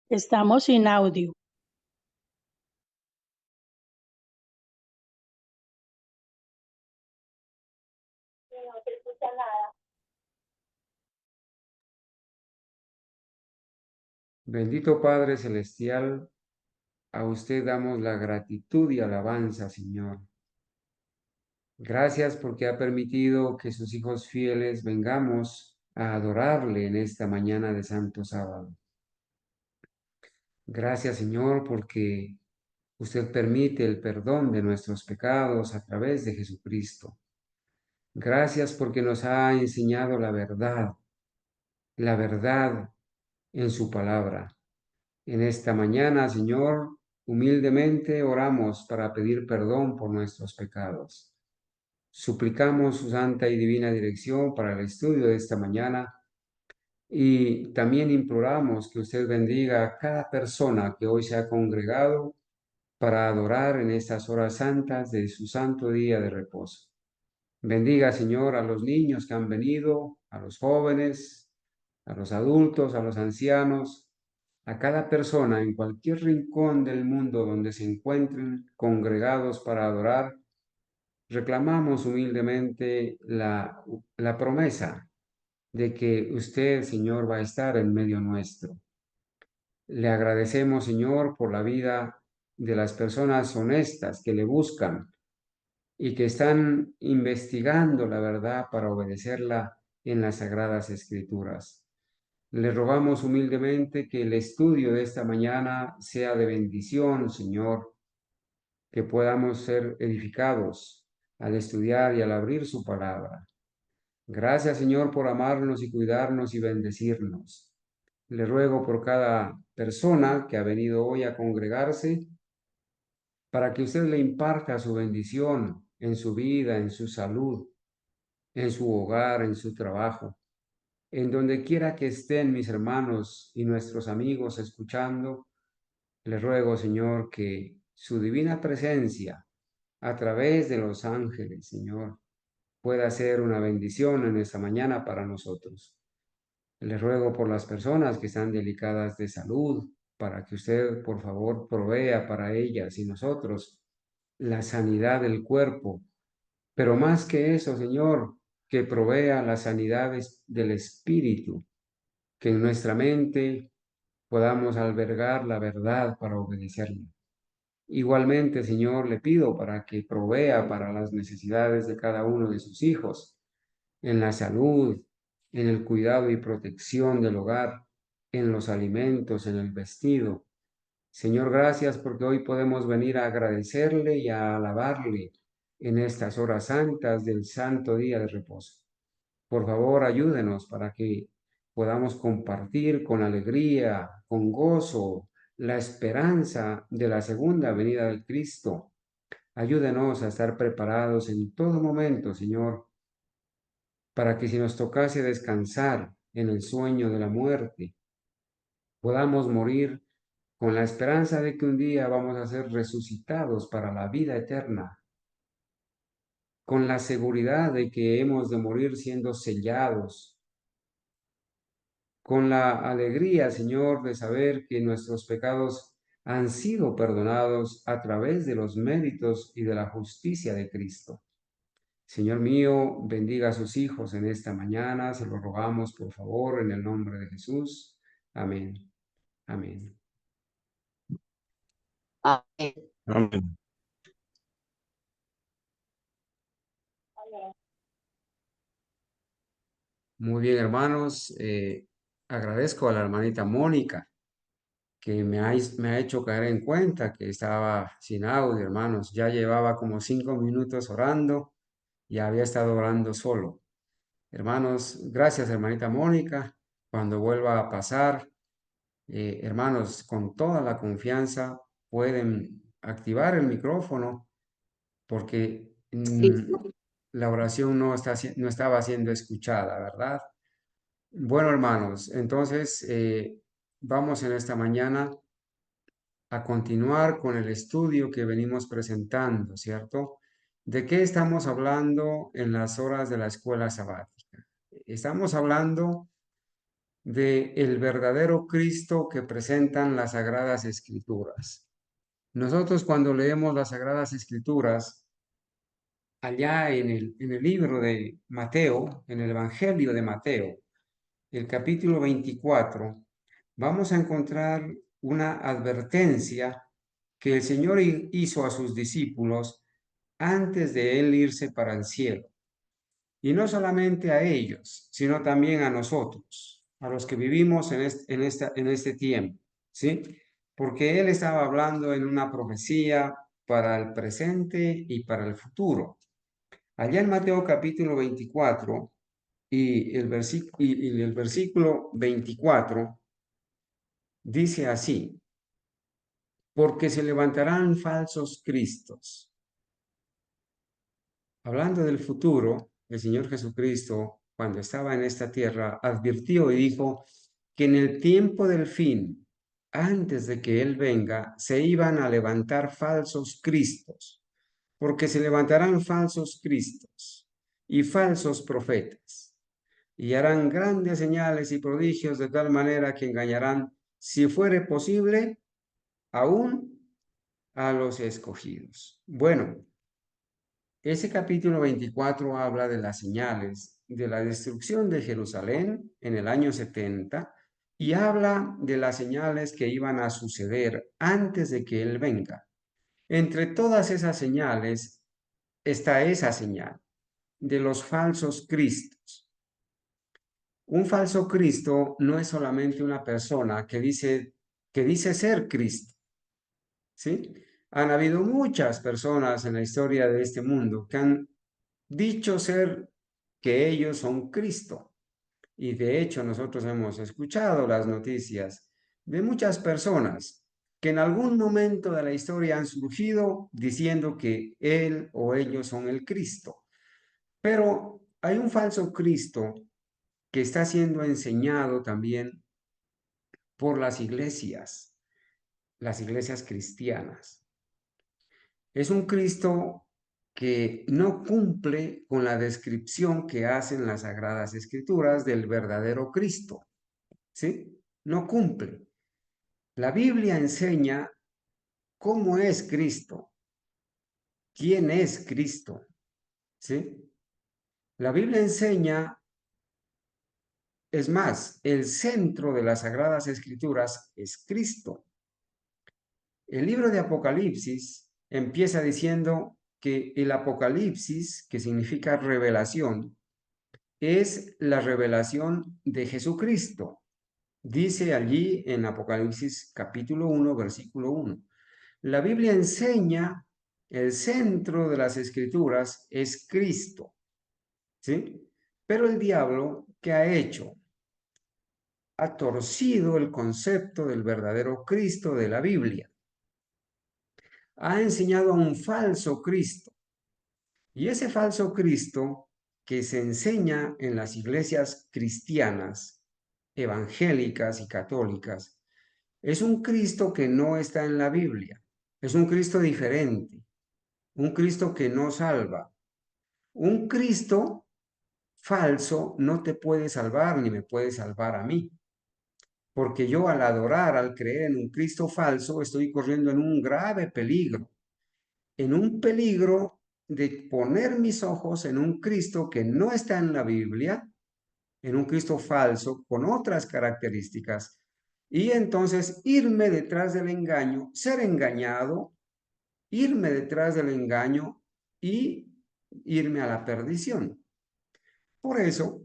Estamos sin audio. Bendito Padre Celestial, a usted damos la gratitud y alabanza, Señor. Gracias porque ha permitido que sus hijos fieles vengamos a adorarle en esta mañana de Santo Sábado. Gracias, Señor, porque usted permite el perdón de nuestros pecados a través de Jesucristo. Gracias porque nos ha enseñado la verdad en su palabra. En esta mañana, Señor, humildemente oramos para pedir perdón por nuestros pecados. Suplicamos su santa y divina dirección para el estudio de esta mañana y también imploramos que usted bendiga a cada persona que hoy se ha congregado para adorar en estas horas santas de su santo día de reposo. Bendiga, Señor, a los niños que han venido, a los jóvenes, a los adultos, a los ancianos, a cada persona en cualquier rincón del mundo donde se encuentren congregados para adorar. Reclamamos humildemente la promesa de que usted, Señor, va a estar en medio nuestro. Le agradecemos, Señor, por la vida de las personas honestas que le buscan y que están investigando la verdad para obedecerla en las sagradas escrituras. Le rogamos humildemente que el estudio de esta mañana sea de bendición, Señor, que podamos ser edificados al estudiar y al abrir su palabra. Gracias, Señor, por amarnos y cuidarnos y bendecirnos. Le ruego por cada persona que ha venido hoy a congregarse para que usted le imparta su bendición en su vida, en su salud, en su hogar, en su trabajo, en donde quiera que estén mis hermanos y nuestros amigos escuchando. Le ruego, Señor, que su divina presencia a través de los ángeles, Señor, pueda ser una bendición en esta mañana para nosotros. Le ruego por las personas que están delicadas de salud, para que usted, por favor, provea para ellas y nosotros la sanidad del cuerpo, pero más que eso, Señor, que provea la sanidad del espíritu, que en nuestra mente podamos albergar la verdad para obedecerle. Igualmente, Señor, le pido para que provea para las necesidades de cada uno de sus hijos, en la salud, en el cuidado y protección del hogar, en los alimentos, en el vestido. Señor, gracias porque hoy podemos venir a agradecerle y a alabarle en estas horas santas del santo día de reposo. Por favor, ayúdenos para que podamos compartir con alegría, con gozo, la esperanza de la segunda venida de Cristo. Ayúdenos a estar preparados en todo momento, Señor, para que si nos tocase descansar en el sueño de la muerte, podamos morir con la esperanza de que un día vamos a ser resucitados para la vida eterna, con la seguridad de que hemos de morir siendo sellados, con la alegría, Señor, de saber que nuestros pecados han sido perdonados a través de los méritos y de la justicia de Cristo. Señor mío, bendiga a sus hijos en esta mañana, se lo rogamos por favor en el nombre de Jesús. Amén. Amén. Amén. Amén. Muy bien, hermanos. Agradezco a la hermanita Mónica que me ha hecho caer en cuenta que estaba sin audio, hermanos. Ya llevaba como 5 minutos orando y había estado orando solo. Hermanos, gracias, hermanita Mónica. Cuando vuelva a pasar, hermanos, con toda la confianza pueden activar el micrófono porque Sí. la oración no estaba siendo escuchada, ¿verdad? Bueno, hermanos, entonces vamos en esta mañana a continuar con el estudio que venimos presentando, ¿cierto? ¿De qué estamos hablando en las horas de la escuela sabática? Estamos hablando de el verdadero Cristo que presentan las Sagradas Escrituras. Nosotros cuando leemos las Sagradas Escrituras, allá en el libro de Mateo, en el Evangelio de Mateo, el capítulo 24, vamos a encontrar una advertencia que el Señor hizo a sus discípulos antes de Él irse para el cielo. Y no solamente a ellos, sino también a nosotros, a los que vivimos en este tiempo, ¿sí? Porque Él estaba hablando en una profecía para el presente y para el futuro. Allá en Mateo capítulo 24 y el versículo 24 dice así: porque se levantarán falsos cristos. Hablando del futuro, el Señor Jesucristo, cuando estaba en esta tierra, advirtió y dijo que en el tiempo del fin, antes de que Él venga, se iban a levantar falsos cristos, porque se levantarán falsos cristos y falsos profetas, y harán grandes señales y prodigios de tal manera que engañarán, si fuere posible, aún a los escogidos. Bueno, ese capítulo 24 habla de las señales de la destrucción de Jerusalén en el año 70 y habla de las señales que iban a suceder antes de que Él venga. Entre todas esas señales está esa señal de los falsos cristos. Un falso Cristo no es solamente una persona que dice ser Cristo, ¿sí? Han habido muchas personas en la historia de este mundo que han dicho ser que ellos son Cristo. Y de hecho nosotros hemos escuchado las noticias de muchas personas que en algún momento de la historia han surgido diciendo que él o ellos son el Cristo. Pero hay un falso Cristo que está siendo enseñado también por las iglesias cristianas. Es un Cristo que no cumple con la descripción que hacen las Sagradas Escrituras del verdadero Cristo, ¿sí? No cumple. La Biblia enseña cómo es Cristo, quién es Cristo, ¿sí? La Biblia enseña, es más, el centro de las Sagradas Escrituras es Cristo. El libro de Apocalipsis empieza diciendo que el Apocalipsis, que significa revelación, es la revelación de Jesucristo. Dice allí en Apocalipsis capítulo 1, versículo 1. La Biblia enseña el centro de las escrituras es Cristo, ¿sí? Pero el diablo, ¿qué ha hecho? Ha torcido el concepto del verdadero Cristo de la Biblia. Ha enseñado a un falso Cristo. Y ese falso Cristo que se enseña en las iglesias cristianas, evangélicas y católicas, es un Cristo que no está en la Biblia. Es un Cristo diferente, un Cristo que no salva. Un Cristo falso no te puede salvar ni me puede salvar a mí. Porque yo al adorar, al creer en un Cristo falso, estoy corriendo en un grave peligro. En un peligro de poner mis ojos en un Cristo que no está en la Biblia, en un Cristo falso con otras características, y entonces irme detrás del engaño, ser engañado, irme detrás del engaño y irme a la perdición. Por eso,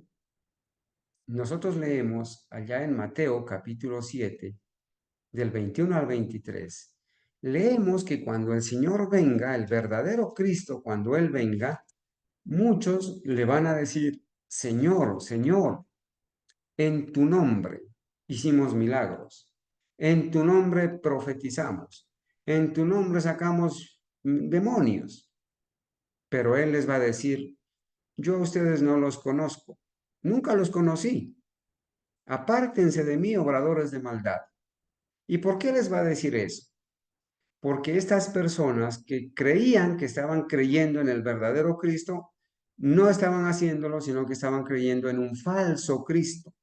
nosotros leemos allá en Mateo capítulo 7, del 21 al 23, leemos que cuando el Señor venga, el verdadero Cristo, cuando Él venga, muchos le van a decir: Señor, Señor, en tu nombre hicimos milagros, en tu nombre profetizamos, en tu nombre sacamos demonios. Pero Él les va a decir: yo a ustedes no los conozco, nunca los conocí. Apártense de mí, obradores de maldad. ¿Y por qué les va a decir eso? Porque estas personas que creían que estaban creyendo en el verdadero Cristo, no estaban haciéndolo, sino que estaban creyendo en un falso Cristo.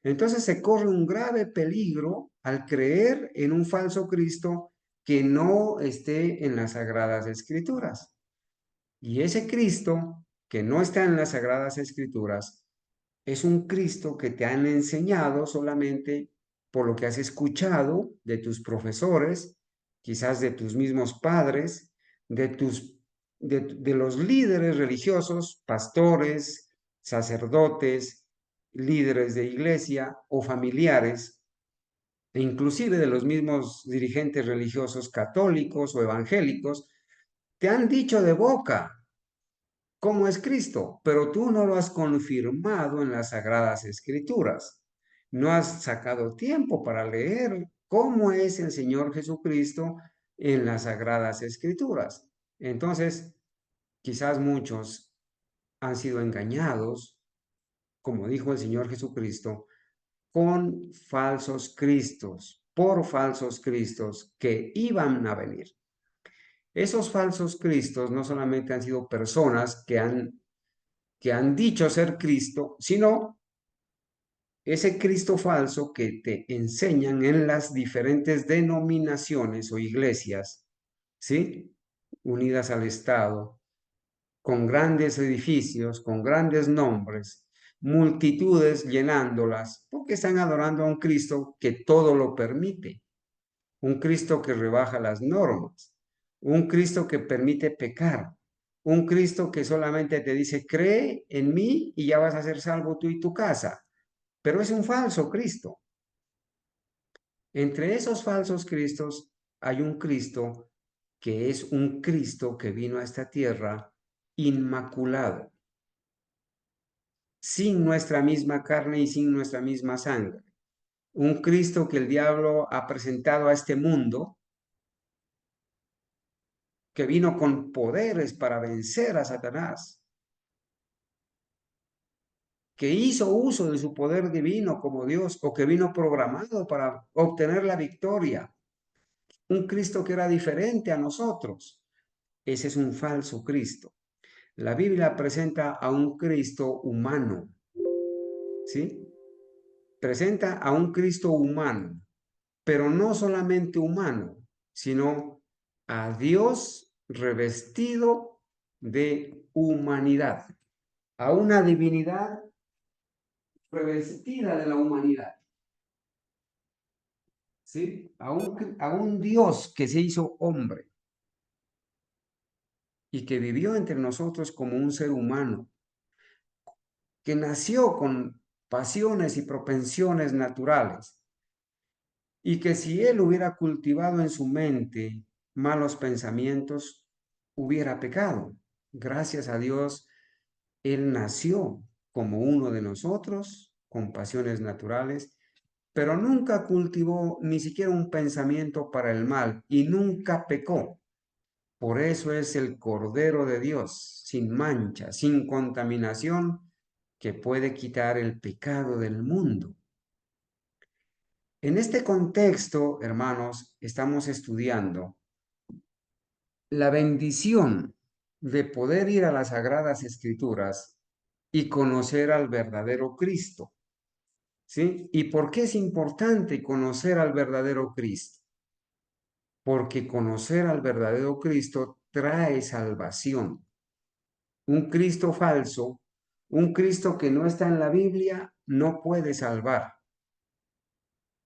Entonces se corre un grave peligro al creer en un falso Cristo que no esté en las Sagradas Escrituras. Y ese Cristo que no está en las Sagradas Escrituras es un Cristo que te han enseñado solamente por lo que has escuchado de tus profesores, quizás de tus mismos padres, de los líderes religiosos, pastores, sacerdotes, líderes de iglesia o familiares, e inclusive de los mismos dirigentes religiosos católicos o evangélicos, te han dicho de boca cómo es Cristo, pero tú no lo has confirmado en las Sagradas Escrituras. No has sacado tiempo para leer cómo es el Señor Jesucristo en las Sagradas Escrituras. Entonces, quizás muchos han sido engañados, como dijo el Señor Jesucristo, con falsos cristos, por falsos cristos que iban a venir. Esos falsos cristos no solamente han sido personas que han dicho ser Cristo, sino ese Cristo falso que te enseñan en las diferentes denominaciones o iglesias, ¿sí? Unidas al Estado, con grandes edificios, con grandes nombres, multitudes llenándolas, porque están adorando a un Cristo que todo lo permite, un Cristo que rebaja las normas, un Cristo que permite pecar, un Cristo que solamente te dice, cree en mí y ya vas a ser salvo tú y tu casa, pero es un falso Cristo. Entre esos falsos Cristos hay un Cristo que es un Cristo que vino a esta tierra inmaculado, sin nuestra misma carne y sin nuestra misma sangre. Un Cristo que el diablo ha presentado a este mundo, que vino con poderes para vencer a Satanás, que hizo uso de su poder divino como Dios o que vino programado para obtener la victoria. Un Cristo que era diferente a nosotros. Ese es un falso Cristo. La Biblia presenta a un Cristo humano, ¿sí? Presenta a un Cristo humano, pero no solamente humano, sino a Dios revestido de humanidad, a una divinidad revestida de la humanidad, ¿sí? A un Dios que se hizo hombre y que vivió entre nosotros como un ser humano, que nació con pasiones y propensiones naturales, y que si él hubiera cultivado en su mente malos pensamientos, hubiera pecado. Gracias a Dios, él nació como uno de nosotros, con pasiones naturales, pero nunca cultivó ni siquiera un pensamiento para el mal y nunca pecó. Por eso es el Cordero de Dios, sin mancha, sin contaminación, que puede quitar el pecado del mundo. En este contexto, hermanos, estamos estudiando la bendición de poder ir a las Sagradas Escrituras y conocer al verdadero Cristo, ¿sí? ¿Y por qué es importante conocer al verdadero Cristo? Porque conocer al verdadero Cristo trae salvación. Un Cristo falso, un Cristo que no está en la Biblia, no puede salvar.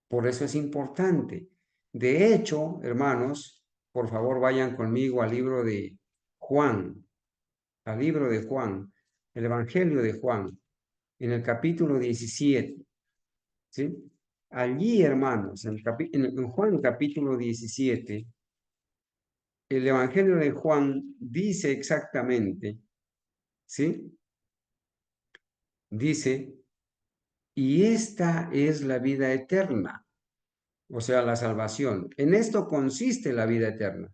Por eso es importante. De hecho, hermanos, por favor vayan conmigo al libro de Juan, al libro de Juan, el Evangelio de Juan, en el capítulo 17, ¿sí? Allí, hermanos, en Juan capítulo 17, el Evangelio de Juan dice exactamente, ¿sí? Dice, y esta es la vida eterna, o sea, la salvación. En esto consiste la vida eterna.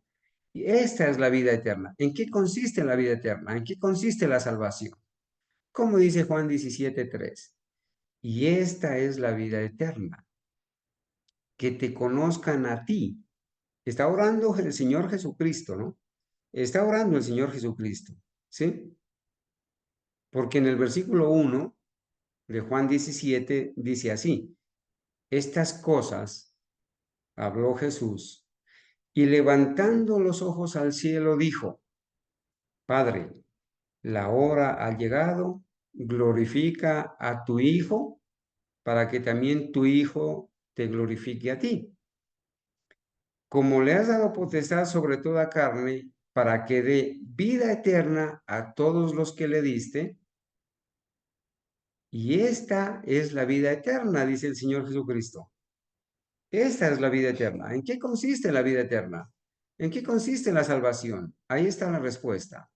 Y esta es la vida eterna. ¿En qué consiste la vida eterna? ¿En qué consiste la salvación? Como dice Juan 17:3. Y esta es la vida eterna, que te conozcan a ti. Está orando el Señor Jesucristo, ¿no? Está orando el Señor Jesucristo, ¿sí? Porque en el versículo 1 de Juan 17 dice así: estas cosas habló Jesús y levantando los ojos al cielo dijo: Padre, la hora ha llegado, glorifica a tu Hijo para que también tu Hijo te glorifique a ti. Como le has dado potestad sobre toda carne, para que dé vida eterna a todos los que le diste, y esta es la vida eterna, dice el Señor Jesucristo. Esta es la vida eterna. ¿En qué consiste la vida eterna? ¿En qué consiste la salvación? Ahí está la respuesta.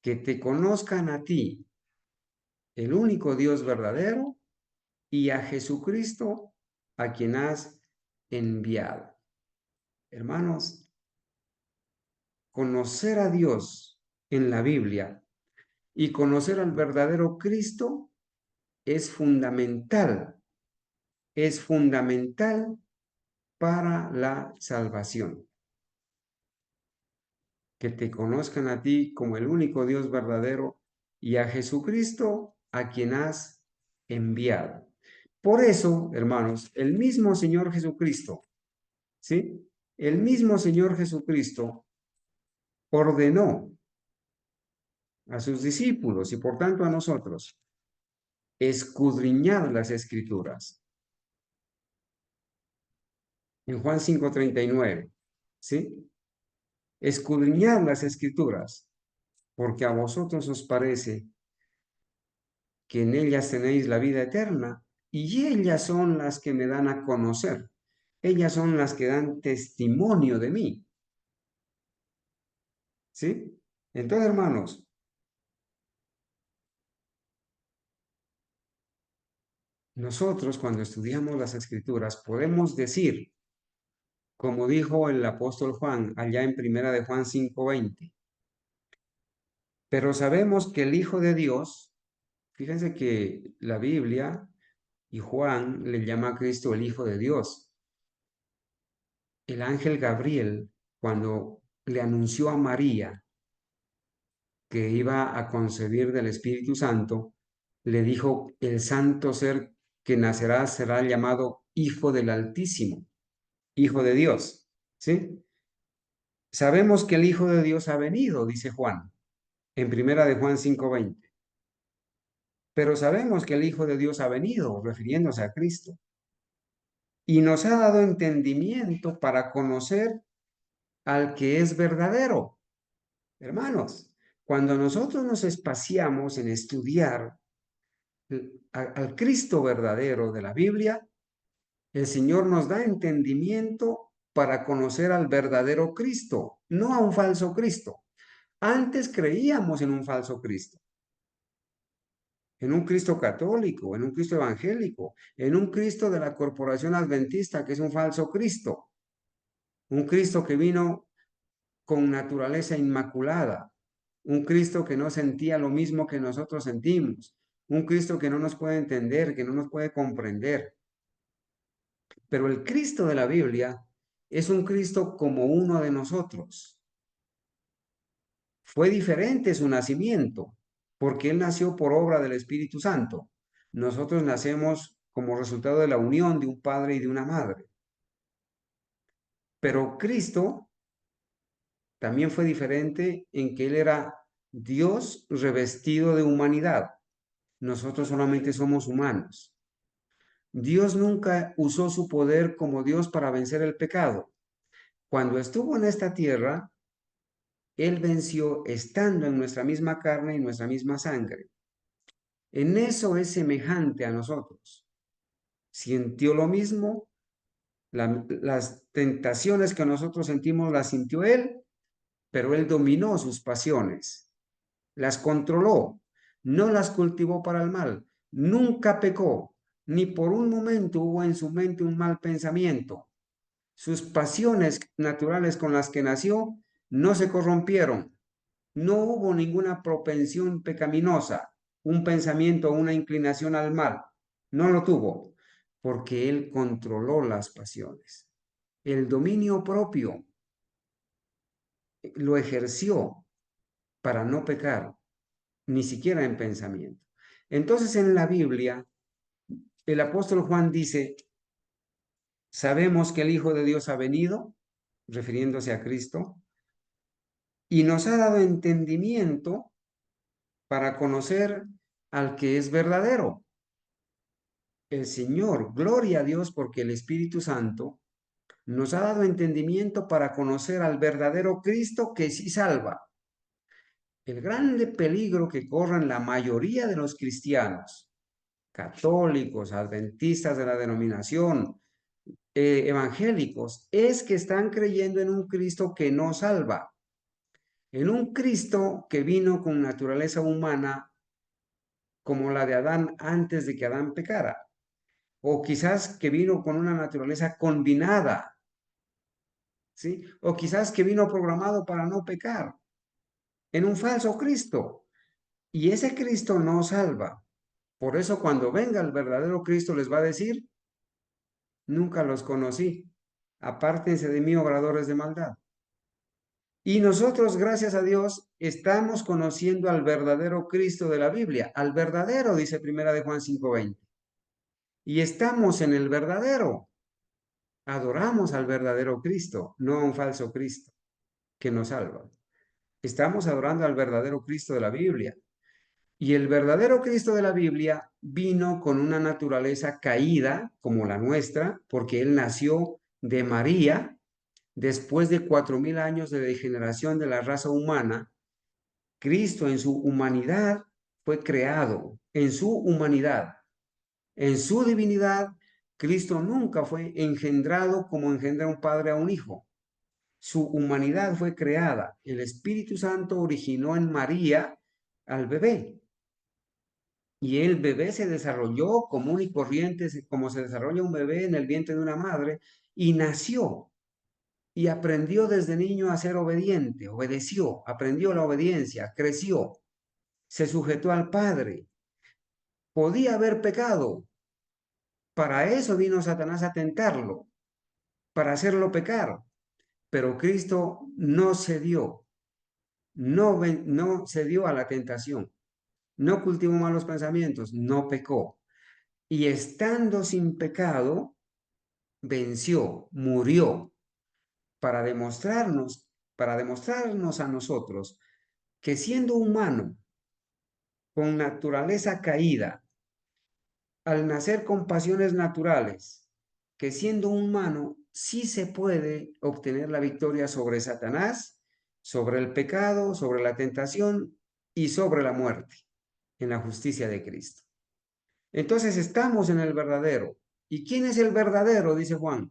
Que te conozcan a ti, el único Dios verdadero, y a Jesucristo, a quien has enviado. Hermanos, conocer a Dios en la Biblia y conocer al verdadero Cristo es fundamental para la salvación. Que te conozcan a ti como el único Dios verdadero y a Jesucristo a quien has enviado. Por eso, hermanos, el mismo Señor Jesucristo, ¿sí? El mismo Señor Jesucristo ordenó a sus discípulos y por tanto a nosotros escudriñar las Escrituras. En Juan 5:39, ¿sí? Escudriñar las Escrituras, porque a vosotros os parece que en ellas tenéis la vida eterna, y ellas son las que me dan a conocer. Ellas son las que dan testimonio de mí. ¿Sí? Entonces, hermanos, nosotros cuando estudiamos las Escrituras podemos decir, como dijo el apóstol Juan allá en Primera de Juan 5:20, pero sabemos que el Hijo de Dios, fíjense que la Biblia y Juan le llama a Cristo el Hijo de Dios. El ángel Gabriel, cuando le anunció a María que iba a concebir del Espíritu Santo, le dijo: el santo ser que nacerá será llamado Hijo del Altísimo, Hijo de Dios. ¿Sí? Sabemos que el Hijo de Dios ha venido, dice Juan, en Primera de Juan 5:20. Pero sabemos que el Hijo de Dios ha venido, refiriéndose a Cristo, y nos ha dado entendimiento para conocer al que es verdadero. Hermanos, cuando nosotros nos espaciamos en estudiar al Cristo verdadero de la Biblia, el Señor nos da entendimiento para conocer al verdadero Cristo, no a un falso Cristo. Antes creíamos en un falso Cristo, en un Cristo católico, en un Cristo evangélico, en un Cristo de la corporación adventista, que es un falso Cristo, un Cristo que vino con naturaleza inmaculada, un Cristo que no sentía lo mismo que nosotros sentimos, un Cristo que no nos puede entender, que no nos puede comprender. Pero el Cristo de la Biblia es un Cristo como uno de nosotros. Fue diferente su nacimiento, porque Él nació por obra del Espíritu Santo. Nosotros nacemos como resultado de la unión de un padre y de una madre. Pero Cristo también fue diferente en que Él era Dios revestido de humanidad. Nosotros solamente somos humanos. Dios nunca usó su poder como Dios para vencer el pecado. Cuando estuvo en esta tierra, Él venció estando en nuestra misma carne y nuestra misma sangre. En eso es semejante a nosotros. Sintió lo mismo, las tentaciones que nosotros sentimos las sintió Él, pero Él dominó sus pasiones, las controló, no las cultivó para el mal, nunca pecó, ni por un momento hubo en su mente un mal pensamiento. Sus pasiones naturales con las que nació no se corrompieron. No hubo ninguna propensión pecaminosa, un pensamiento o una inclinación al mal. No lo tuvo, porque Él controló las pasiones. El dominio propio lo ejerció para no pecar, ni siquiera en pensamiento. Entonces en la Biblia, el apóstol Juan dice, sabemos que el Hijo de Dios ha venido, refiriéndose a Cristo, y nos ha dado entendimiento para conocer al que es verdadero, el Señor. Gloria a Dios porque el Espíritu Santo nos ha dado entendimiento para conocer al verdadero Cristo que sí salva. El grande peligro que corren la mayoría de los cristianos, católicos, adventistas de la denominación, evangélicos, es que están creyendo en un Cristo que no salva, en un Cristo que vino con naturaleza humana como la de Adán antes de que Adán pecara, o quizás que vino con una naturaleza combinada, ¿sí? O quizás que vino programado para no pecar, en un falso Cristo. Y ese Cristo no salva. Por eso cuando venga el verdadero Cristo les va a decir, nunca los conocí, apártense de mí, obradores de maldad. Y nosotros, gracias a Dios, estamos conociendo al verdadero Cristo de la Biblia, al verdadero, dice Primera de Juan 5:20. Y estamos en el verdadero. Adoramos al verdadero Cristo, no a un falso Cristo que nos salva. Estamos adorando al verdadero Cristo de la Biblia. Y el verdadero Cristo de la Biblia vino con una naturaleza caída como la nuestra, porque Él nació de María después de 4000 años de degeneración de la raza humana. Cristo en su humanidad fue creado, en su humanidad, en su divinidad. Cristo nunca fue engendrado como engendra un padre a un hijo. Su humanidad fue creada. El Espíritu Santo originó en María al bebé. Y el bebé se desarrolló común y corriente, como se desarrolla un bebé en el vientre de una madre, y nació y aprendió desde niño a ser obediente, obedeció, aprendió la obediencia, creció, se sujetó al Padre. Podía haber pecado. Para eso vino Satanás a tentarlo, para hacerlo pecar. Pero Cristo no cedió, no cedió a la tentación, no cultivó malos pensamientos, no pecó. Y estando sin pecado, venció, murió, para demostrarnos a nosotros que siendo humano, con naturaleza caída, al nacer con pasiones naturales, que siendo humano sí se puede obtener la victoria sobre Satanás, sobre el pecado, sobre la tentación y sobre la muerte, en la justicia de Cristo. Entonces estamos en el verdadero. ¿Y quién es el verdadero? Dice Juan.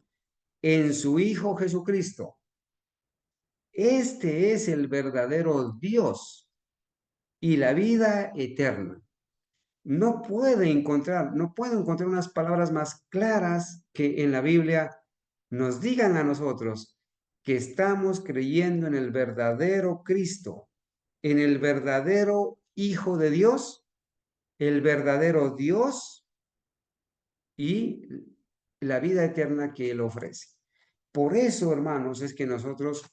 En su Hijo Jesucristo. Este es el verdadero Dios y la vida eterna. No puedo encontrar unas palabras más claras que en la Biblia nos digan a nosotros que estamos creyendo en el verdadero Cristo, en el verdadero Hijo de Dios, el verdadero Dios y la vida eterna que Él ofrece. Por eso, hermanos, es que nosotros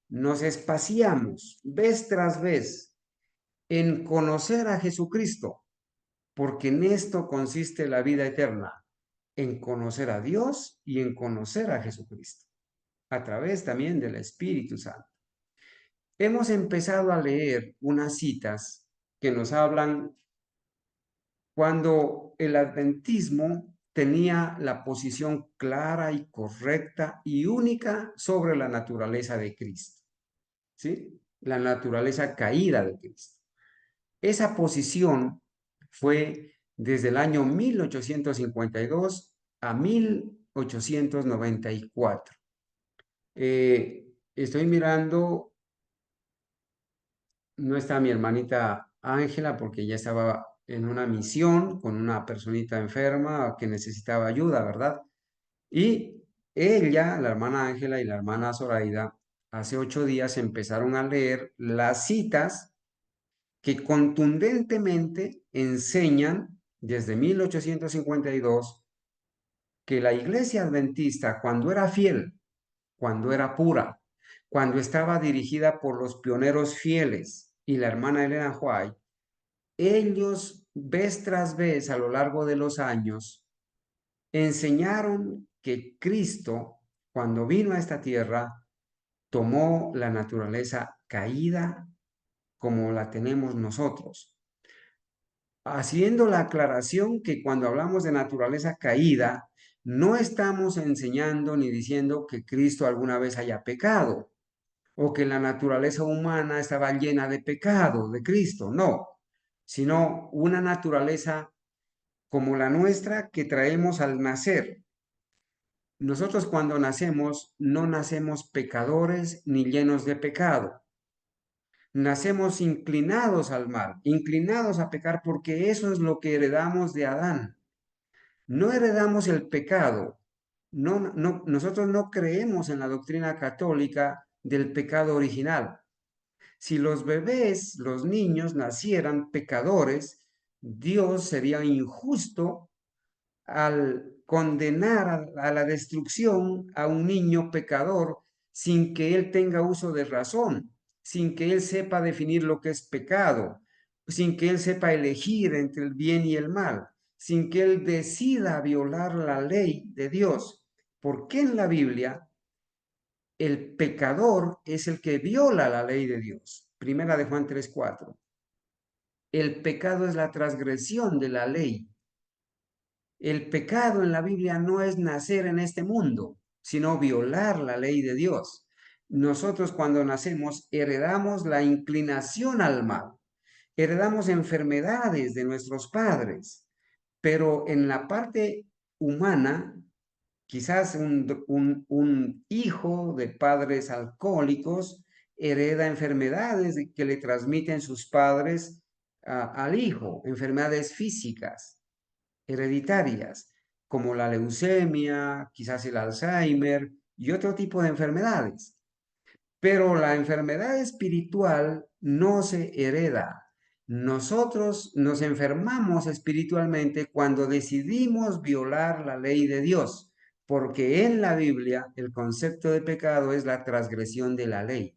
nos espaciamos vez tras vez en conocer a Jesucristo, porque en esto consiste la vida eterna, en conocer a Dios y en conocer a Jesucristo, a través también del Espíritu Santo. Hemos empezado a leer unas citas que nos hablan cuando el adventismo tenía la posición clara y correcta y única sobre la naturaleza de Cristo, ¿sí? La naturaleza caída de Cristo. Esa posición fue desde el año 1852 a 1894. Estoy mirando, no está mi hermanita Ángela porque ya estaba en una misión con una personita enferma que necesitaba ayuda, ¿verdad? Y ella, la hermana Ángela y la hermana Zoraida, hace 8 días empezaron a leer las citas que contundentemente enseñan desde 1852 que la iglesia adventista, cuando era fiel, cuando era pura, cuando estaba dirigida por los pioneros fieles y la hermana Elena White, ellos vez tras vez a lo largo de los años, enseñaron que Cristo, cuando vino a esta tierra, tomó la naturaleza caída como la tenemos nosotros, haciendo la aclaración que cuando hablamos de naturaleza caída, no estamos enseñando ni diciendo que Cristo alguna vez haya pecado o que la naturaleza humana estaba llena de pecado de Cristo, no, sino una naturaleza como la nuestra que traemos al nacer. Nosotros cuando nacemos no nacemos pecadores ni llenos de pecado. Nacemos inclinados al mal, inclinados a pecar, porque eso es lo que heredamos de Adán. No heredamos el pecado. Nosotros no creemos en la doctrina católica del pecado original. Si los bebés, los niños, nacieran pecadores, Dios sería injusto al condenar a la destrucción a un niño pecador sin que él tenga uso de razón, sin que él sepa definir lo que es pecado, sin que él sepa elegir entre el bien y el mal, sin que él decida violar la ley de Dios. Porque en la Biblia el pecador es el que viola la ley de Dios? Primera de Juan 3:4. El pecado es la transgresión de la ley. El pecado en la Biblia no es nacer en este mundo, sino violar la ley de Dios. Nosotros cuando nacemos heredamos la inclinación al mal, heredamos enfermedades de nuestros padres, pero en la parte humana, quizás un hijo de padres alcohólicos hereda enfermedades que le transmiten sus padres al hijo, enfermedades físicas hereditarias, como la leucemia, quizás el Alzheimer y otro tipo de enfermedades. Pero la enfermedad espiritual no se hereda. Nosotros nos enfermamos espiritualmente cuando decidimos violar la ley de Dios, porque en la Biblia el concepto de pecado es la transgresión de la ley.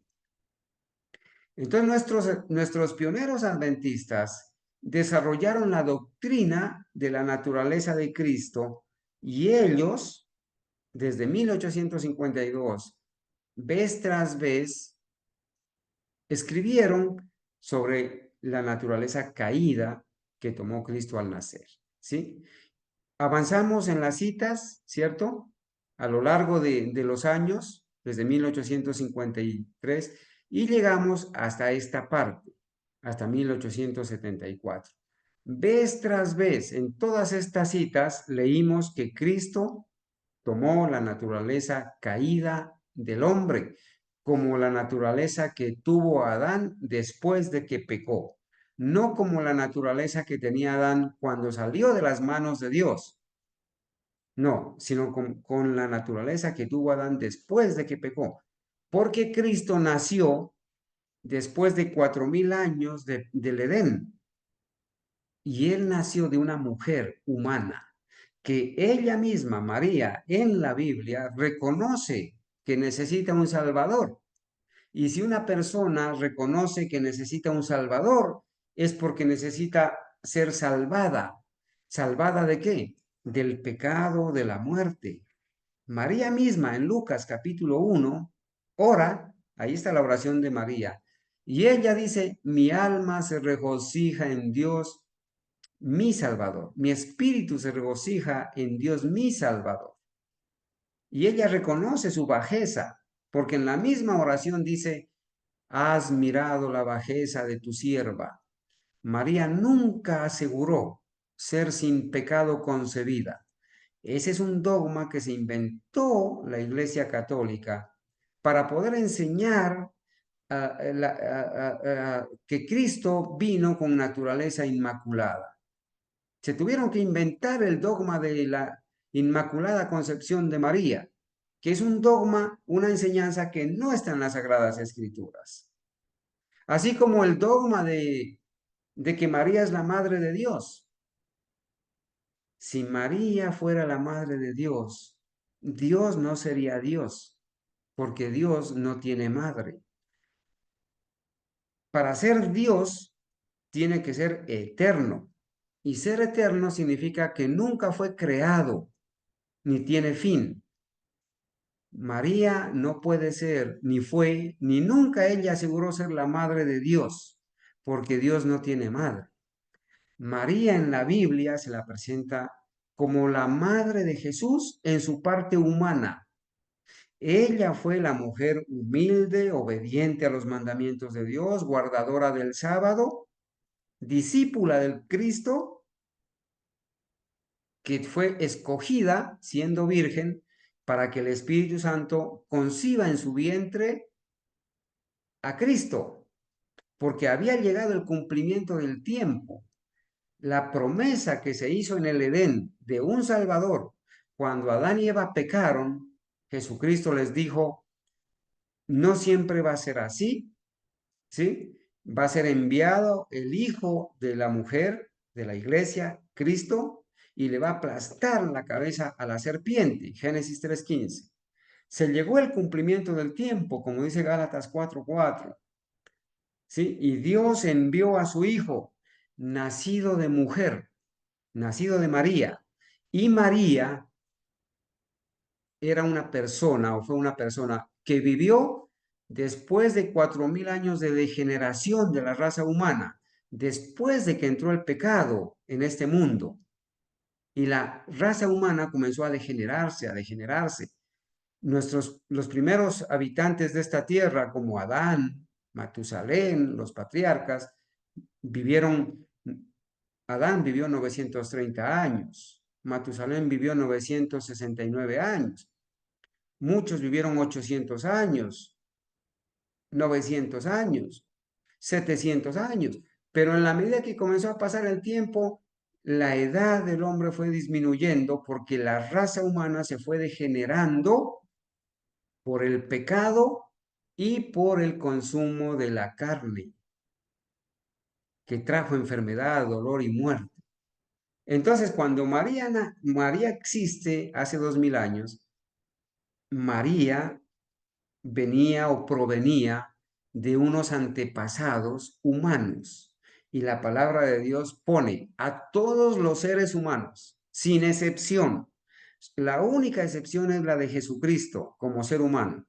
Entonces nuestros pioneros adventistas desarrollaron la doctrina de la naturaleza de Cristo y ellos, desde 1852, vez tras vez, escribieron sobre la naturaleza caída que tomó Cristo al nacer. ¿Sí? Avanzamos en las citas, ¿cierto? A lo largo de los años, desde 1853, y llegamos hasta esta parte, hasta 1874. Vez tras vez, en todas estas citas, leímos que Cristo tomó la naturaleza caída del hombre, como la naturaleza que tuvo Adán después de que pecó, no como la naturaleza que tenía Adán cuando salió de las manos de Dios. No, sino con la naturaleza que tuvo Adán después de que pecó. Porque Cristo nació después de 4000 años del Edén. Y él nació de una mujer humana, que ella misma, María, en la Biblia, reconoce que necesita un Salvador. Y si una persona reconoce que necesita un Salvador, es porque necesita ser salvada. ¿Salvada de qué? Del pecado, de la muerte. María misma en Lucas capítulo 1 ora, ahí está la oración de María, y ella dice, mi alma se regocija en Dios, mi Salvador, mi espíritu se regocija en Dios, mi Salvador. Y ella reconoce su bajeza, porque en la misma oración dice, has mirado la bajeza de tu sierva. María nunca aseguró ser sin pecado concebida. Ese es un dogma que se inventó la Iglesia Católica para poder enseñar que Cristo vino con naturaleza inmaculada. Se tuvieron que inventar el dogma de la Inmaculada Concepción de María, que es un dogma, una enseñanza que no está en las Sagradas Escrituras. Así como el dogma de que María es la Madre de Dios. Si María fuera la Madre de Dios, Dios no sería Dios, porque Dios no tiene madre. Para ser Dios, tiene que ser eterno. Y ser eterno significa que nunca fue creado ni tiene fin. María no puede ser, ni fue, ni nunca ella aseguró ser la madre de Dios, porque Dios no tiene madre. María en la Biblia se la presenta como la madre de Jesús en su parte humana. Ella fue la mujer humilde, obediente a los mandamientos de Dios, guardadora del sábado, discípula del Cristo, que fue escogida siendo virgen para que el Espíritu Santo conciba en su vientre a Cristo, porque había llegado el cumplimiento del tiempo. La promesa que se hizo en el Edén de un Salvador, cuando Adán y Eva pecaron, Jesucristo les dijo, no siempre va a ser así, ¿sí? Va a ser enviado el Hijo de la mujer, de la iglesia, Cristo, y le va a aplastar la cabeza a la serpiente. Génesis 3:15. Se llegó el cumplimiento del tiempo, como dice Gálatas 4:4. ¿Sí? Y Dios envió a su Hijo, nacido de mujer, nacido de María. Y María era una persona o fue una persona que vivió después de 4000 años de degeneración de la raza humana, después de que entró el pecado en este mundo. Y la raza humana comenzó a degenerarse, a degenerarse. Los primeros habitantes de esta tierra, como Adán, Matusalén, los patriarcas, vivieron, Adán vivió 930 años, Matusalén vivió 969 años, muchos vivieron 800 años, 900 años, 700 años, pero en la medida que comenzó a pasar el tiempo, la edad del hombre fue disminuyendo porque la raza humana se fue degenerando por el pecado y por el consumo de la carne, que trajo enfermedad, dolor y muerte. Entonces, cuando María existe hace 2000 años, María venía o provenía de unos antepasados humanos. Y la palabra de Dios pone a todos los seres humanos, sin excepción. La única excepción es la de Jesucristo como ser humano.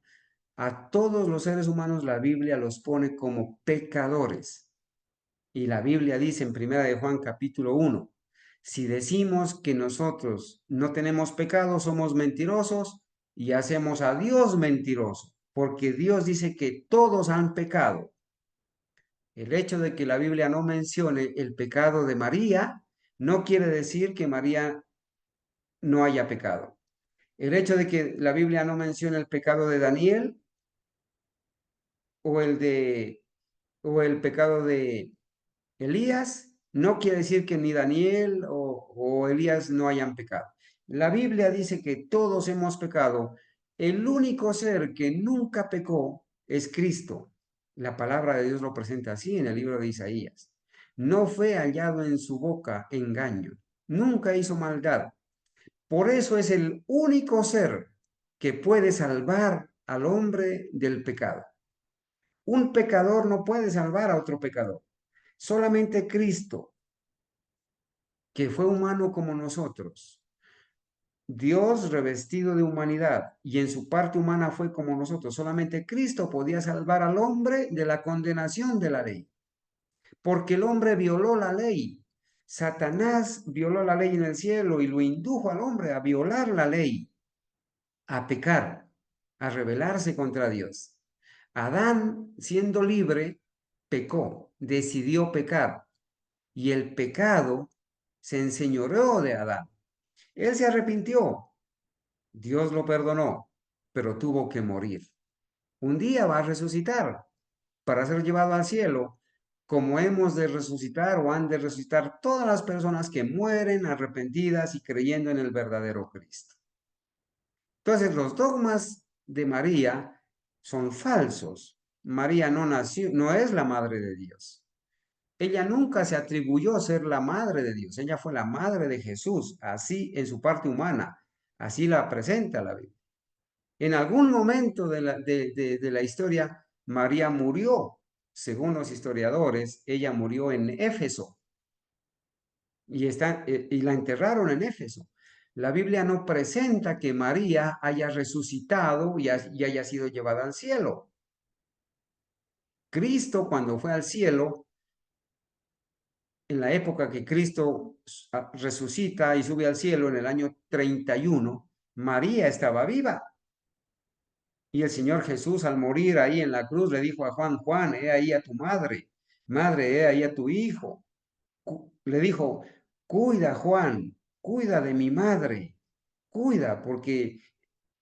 A todos los seres humanos la Biblia los pone como pecadores. Y la Biblia dice en Primera de Juan capítulo 1, si decimos que nosotros no tenemos pecado, somos mentirosos y hacemos a Dios mentiroso, porque Dios dice que todos han pecado. El hecho de que la Biblia no mencione el pecado de María no quiere decir que María no haya pecado. El hecho de que la Biblia no mencione el pecado de Daniel o el pecado de Elías no quiere decir que ni Daniel o Elías no hayan pecado. La Biblia dice que todos hemos pecado. El único ser que nunca pecó es Cristo. La palabra de Dios lo presenta así en el libro de Isaías. No fue hallado en su boca engaño. Nunca hizo maldad. Por eso es el único ser que puede salvar al hombre del pecado. Un pecador no puede salvar a otro pecador. Solamente Cristo, que fue humano como nosotros, Dios revestido de humanidad y en su parte humana fue como nosotros, solamente Cristo podía salvar al hombre de la condenación de la ley, porque el hombre violó la ley. Satanás violó la ley en el cielo y lo indujo al hombre a violar la ley, a pecar, a rebelarse contra Dios. Adán, siendo libre, pecó, decidió pecar y el pecado se enseñoreó de Adán. Él se arrepintió, Dios lo perdonó, pero tuvo que morir. Un día va a resucitar para ser llevado al cielo, como hemos de resucitar o han de resucitar todas las personas que mueren arrepentidas y creyendo en el verdadero Cristo. Entonces, los dogmas de María son falsos. María no nació, no es la madre de Dios. Ella nunca se atribuyó a ser la madre de Dios. Ella fue la madre de Jesús, así en su parte humana. Así la presenta la Biblia. En algún momento de la historia, María murió. Según los historiadores, ella murió en Éfeso. y la enterraron en Éfeso. La Biblia no presenta que María haya resucitado y haya sido llevada al cielo. Cristo, cuando fue al cielo, en la época que Cristo resucita y sube al cielo en el año 31, María estaba viva. Y el Señor Jesús, al morir ahí en la cruz, le dijo a Juan: Juan, he ahí a tu madre, madre, he ahí a tu hijo. Le dijo: cuida, Juan, cuida de mi madre, cuida, porque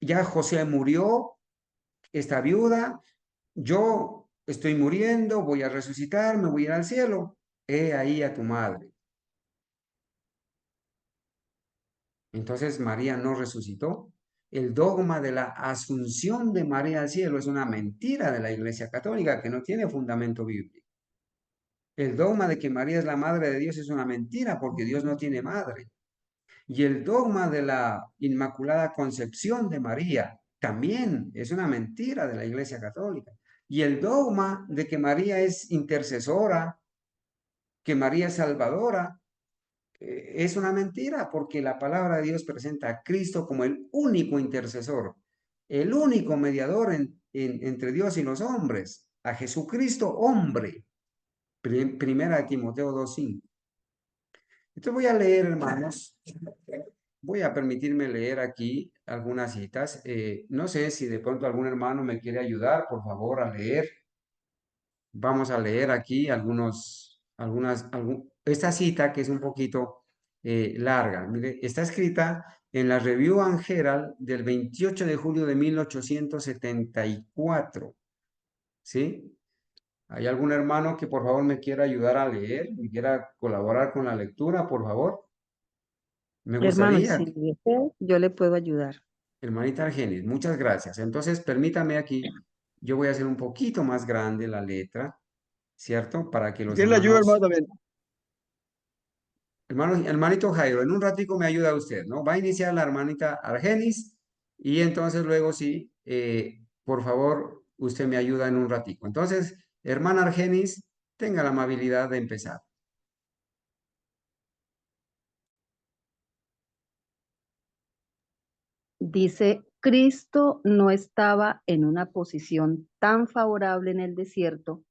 ya José murió, está viuda, yo estoy muriendo, voy a resucitar, me voy a ir al cielo, he ahí a tu madre. Entonces María no resucitó. El dogma de la asunción de María al cielo es una mentira de la Iglesia Católica que no tiene fundamento bíblico. El dogma de que María es la madre de Dios es una mentira porque Dios no tiene madre. Y el dogma de la Inmaculada Concepción de María también es una mentira de la Iglesia Católica. Y el dogma de que María es intercesora, que María es salvadora, es una mentira porque la palabra de Dios presenta a Cristo como el único intercesor, el único mediador entre Dios y los hombres, a Jesucristo hombre. Primera de Timoteo 2:5. Entonces voy a leer, hermanos, voy a permitirme leer aquí algunas citas. No sé si de pronto algún hermano me quiere ayudar, por favor, a leer. Vamos a leer aquí esta cita que es un poquito larga. Mire, está escrita en la Review and Herald del 28 de julio de 1874. ¿Sí? ¿Hay algún hermano que por favor me quiera ayudar a leer, me quiera colaborar con la lectura, por favor? Me Hermano, gustaría. si desea, yo le puedo ayudar. Hermanita Argenis, muchas gracias. Entonces, permítame aquí, yo voy a hacer un poquito más grande la letra, ¿cierto? Para que los ¿Quién le ayuda, hermano, hermanos, también? hermanito Jairo, en un ratico me ayuda usted, ¿no? Va a iniciar la hermanita Argenis y entonces luego sí, por favor, usted me ayuda en un ratico. Entonces, hermana Argenis, tenga la amabilidad de empezar. Dice, Cristo no estaba en una posición tan favorable en el desierto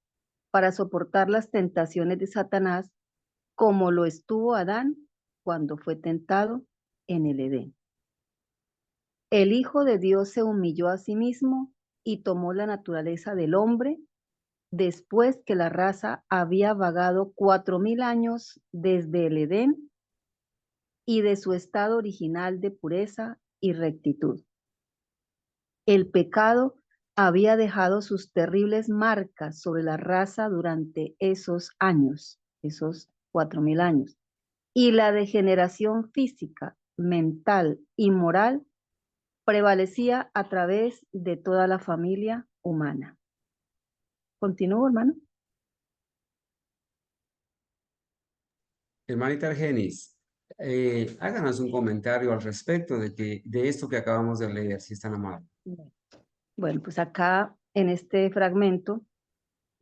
para soportar las tentaciones de Satanás como lo estuvo Adán cuando fue tentado en el Edén. El Hijo de Dios se humilló a sí mismo y tomó la naturaleza del hombre después que la raza había vagado 4000 años desde el Edén y de su estado original de pureza y rectitud. El pecado había dejado sus terribles marcas sobre la raza durante esos años, esos 4000 años, y la degeneración física, mental y moral prevalecía a través de toda la familia humana. ¿Continúo, hermano? Hermanita Argenis, háganos un comentario al respecto de esto que acabamos de leer, si es tan amable. Bueno, pues acá en este fragmento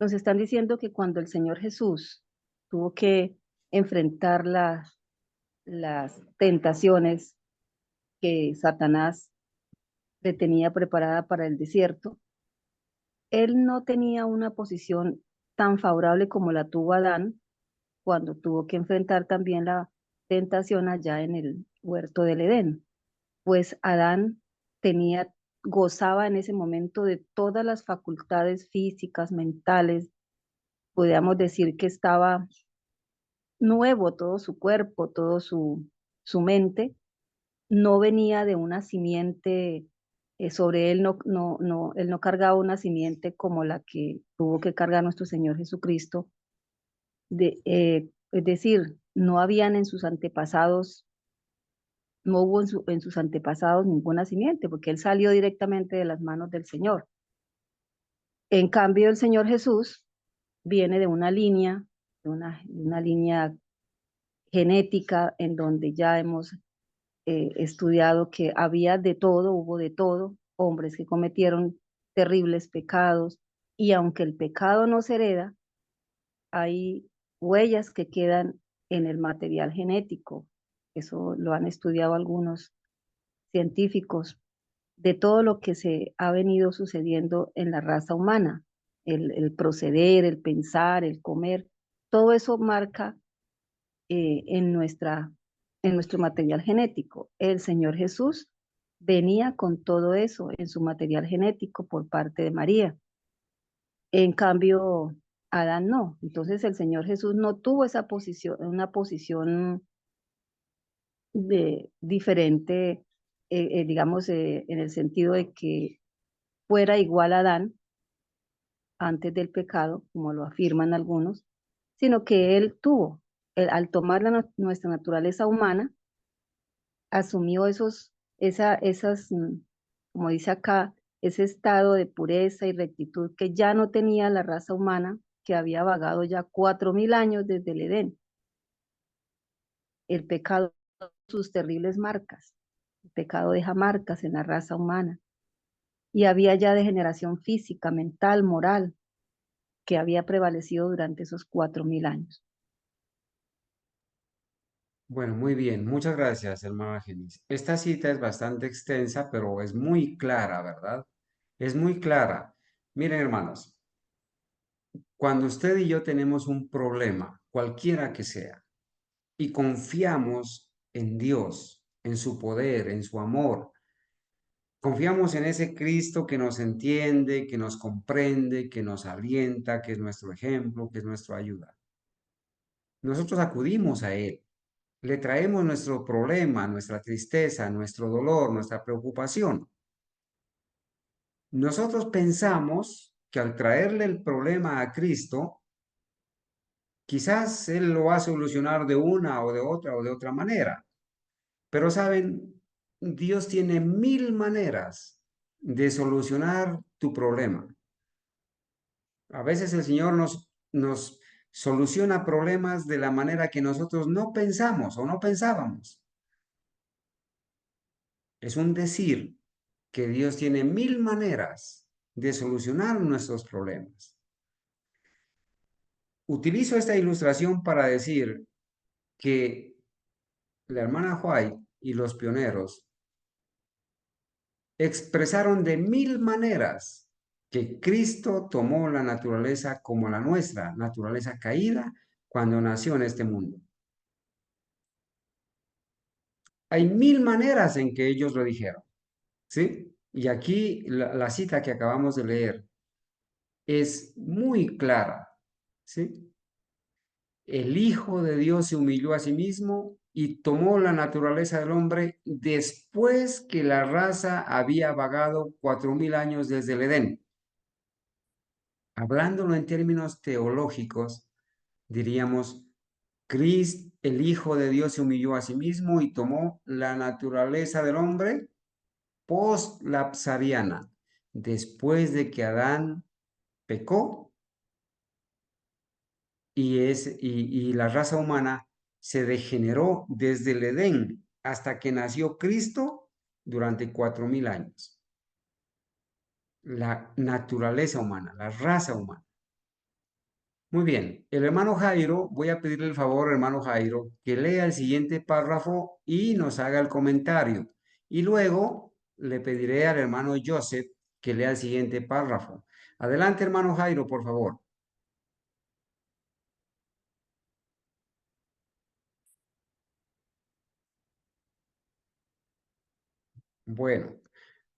nos están diciendo que cuando el Señor Jesús tuvo que enfrentar las tentaciones que Satanás le tenía preparada para el desierto, él no tenía una posición tan favorable como la tuvo Adán cuando tuvo que enfrentar también la tentación allá en el huerto del Edén. Pues Adán tenía, gozaba en ese momento de todas las facultades físicas, mentales, podríamos decir que estaba nuevo todo su cuerpo, todo su mente, no venía de una simiente, sobre él él no cargaba una simiente como la que tuvo que cargar nuestro Señor Jesucristo, es decir, no habían en sus antepasados, no hubo en sus antepasados ninguna simiente, porque él salió directamente de las manos del Señor. En cambio, el Señor Jesús viene de una línea, de una línea genética en donde ya hemos estudiado que había de todo, hubo de todo, hombres que cometieron terribles pecados, y aunque el pecado no se hereda, hay huellas que quedan en el material genético. Eso lo han estudiado algunos científicos, de todo lo que se ha venido sucediendo en la raza humana, el proceder, el pensar, el comer, todo eso marca en nuestro material genético. El Señor Jesús venía con todo eso en su material genético por parte de María. En cambio, Adán no. Entonces el Señor Jesús no tuvo esa posición, una posición diferente, digamos, en el sentido de que fuera igual a Adán antes del pecado, como lo afirman algunos, sino que él tuvo, al tomar nuestra naturaleza humana, asumió como dice acá, ese estado de pureza y rectitud que ya no tenía la raza humana, que había vagado ya 4000 años desde el Edén. El pecado, sus terribles marcas. El pecado deja marcas en la raza humana. Y había ya degeneración física, mental, moral, que había prevalecido durante esos 4000 años. Bueno, muy bien. Muchas gracias, hermana Genis. Esta cita es bastante extensa, pero es muy clara, ¿verdad? Es muy clara. Miren, hermanos, cuando usted y yo tenemos un problema, cualquiera que sea, y confiamos en Dios, en su poder, en su amor, confiamos en ese Cristo que nos entiende, que nos comprende, que nos alienta, que es nuestro ejemplo, que es nuestra ayuda. Nosotros acudimos a Él, le traemos nuestro problema, nuestra tristeza, nuestro dolor, nuestra preocupación. Nosotros pensamos que al traerle el problema a Cristo, quizás Él lo va a solucionar de una o de otra manera. Pero saben, Dios tiene 1000 maneras de solucionar tu problema. A veces el Señor nos soluciona problemas de la manera que nosotros no pensamos o no pensábamos. Es un decir que Dios tiene 1000 maneras de solucionar nuestros problemas. Utilizo esta ilustración para decir que la hermana White y los pioneros expresaron de 1000 maneras que Cristo tomó la naturaleza como la nuestra, naturaleza caída, cuando nació en este mundo. Hay 1000 maneras en que ellos lo dijeron, ¿sí? Y aquí la cita que acabamos de leer es muy clara, ¿sí? El Hijo de Dios se humilló a sí mismo y tomó la naturaleza del hombre después que la raza había vagado 4000 años desde el Edén. Hablándolo en términos teológicos, diríamos, Cristo, el Hijo de Dios se humilló a sí mismo y tomó la naturaleza del hombre post-lapsariana, después de que Adán pecó y la raza humana se degeneró desde el Edén hasta que nació Cristo durante 4000 años. La naturaleza humana, la raza humana. Muy bien, el hermano Jairo, voy a pedirle el favor, hermano Jairo, que lea el siguiente párrafo y nos haga el comentario. Y luego le pediré al hermano Joseph que lea el siguiente párrafo. Adelante, hermano Jairo, por favor. Bueno,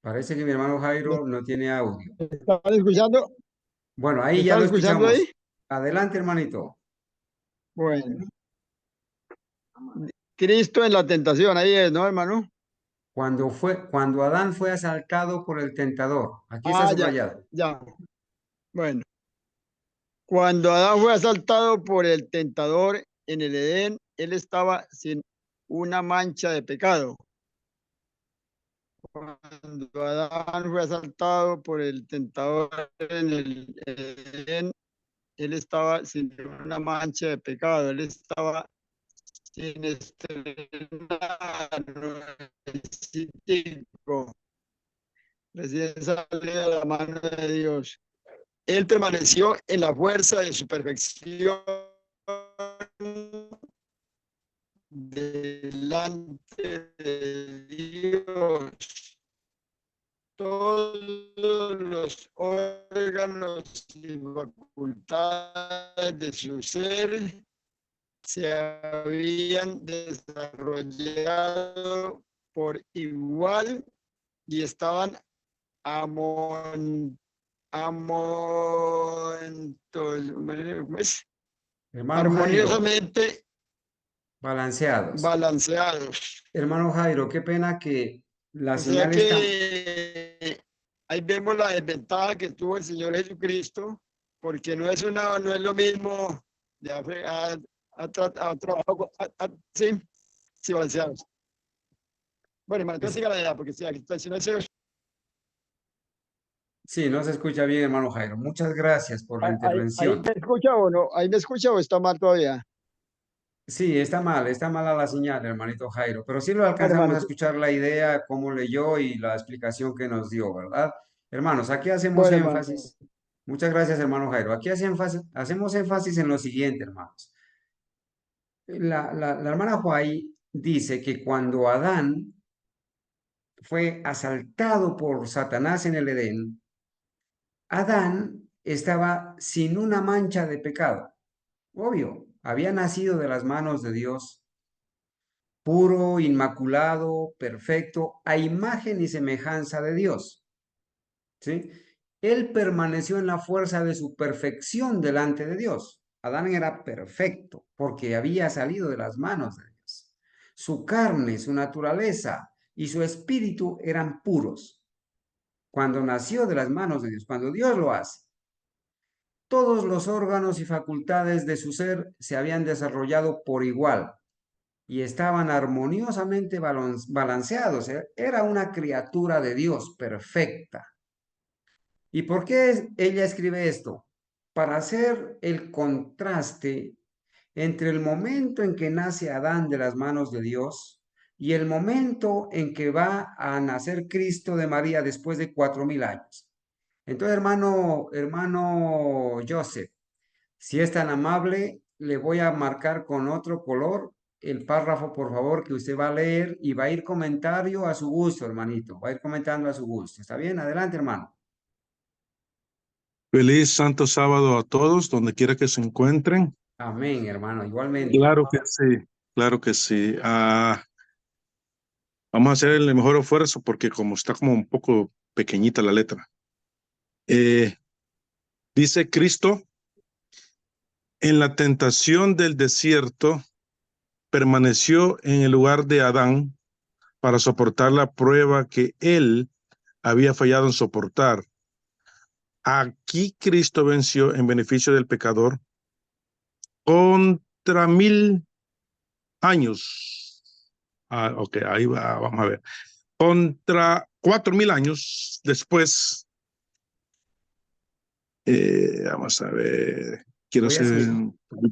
parece que mi hermano ¿Me Jairo no tiene audio. están escuchando? Bueno, ¿Me ahí ya están lo escuchando ahí? escuchamos. Adelante, hermanito. Bueno, Cristo en la tentación, ahí es, ¿no, hermano? Cuando Adán fue asaltado por el tentador. Aquí está Ah, ya, subrayado. ya. Bueno, cuando Adán fue asaltado por el tentador en el Edén, él estaba sin una mancha de pecado. Cuando Adán fue asaltado por el tentador en el Edén, él estaba sin una mancha de pecado, él estaba sin estrenar, no, recién salió de la mano de Dios. Él permaneció en la fuerza de su perfección delante de Dios. Todos los órganos y facultades de su ser se habían desarrollado por igual y estaban Hermano Jairo, armoniosamente balanceados. balanceados. Hermano Jairo, qué pena que la O sea señal está... que ahí vemos la desventaja que tuvo el Señor Jesucristo, porque no es lo mismo de sí, balanceados. Bueno, hermano, entonces siga la idea, porque si no se... Sí, no se escucha bien, hermano Jairo. Muchas gracias por la ¿Ahí intervención. me escucha o no? ¿Ahí me escucha o está mal todavía? Sí, está mala la señal, hermanito Jairo, pero sí lo Bueno, alcanzamos hermano, a escuchar la idea, cómo leyó y la explicación que nos dio, ¿verdad? Hermanos, aquí hacemos bueno, hermano. énfasis. Muchas gracias, hermano Jairo. Aquí hacemos énfasis en lo siguiente, hermanos. La hermana Juay dice que cuando Adán fue asaltado por Satanás en el Edén, Adán estaba sin una mancha de pecado. Obvio, había nacido de las manos de Dios, puro, inmaculado, perfecto, a imagen y semejanza de Dios. ¿Sí? Él permaneció en la fuerza de su perfección delante de Dios. Adán era perfecto porque había salido de las manos de Dios. Su carne, su naturaleza y su espíritu eran puros. Cuando nació de las manos de Dios, cuando Dios lo hace, todos los órganos y facultades de su ser se habían desarrollado por igual y estaban armoniosamente balanceados. Era una criatura de Dios perfecta. ¿Y por qué ella escribe esto? Para hacer el contraste entre el momento en que nace Adán de las manos de Dios y el momento en que va a nacer Cristo de María después de 4000 años. Entonces, hermano Joseph, si es tan amable, le voy a marcar con otro color el párrafo, por favor, que usted va a leer y va a ir comentario a su gusto, hermanito. Va a ir comentando a su gusto. ¿Está bien? Adelante, hermano. Feliz Santo Sábado a todos, donde quiera que se encuentren. Amén, hermano. Igualmente. Claro que sí, claro que sí. Vamos a hacer el mejor esfuerzo porque como está como un poco pequeñita la letra. Dice Cristo, en la tentación del desierto, permaneció en el lugar de Adán para soportar la prueba que él había fallado en soportar. Aquí Cristo venció en beneficio del pecador contra 1000 años. Ok, ahí va, vamos a ver. Contra 4000 años después, vamos a ver, quiero hacer...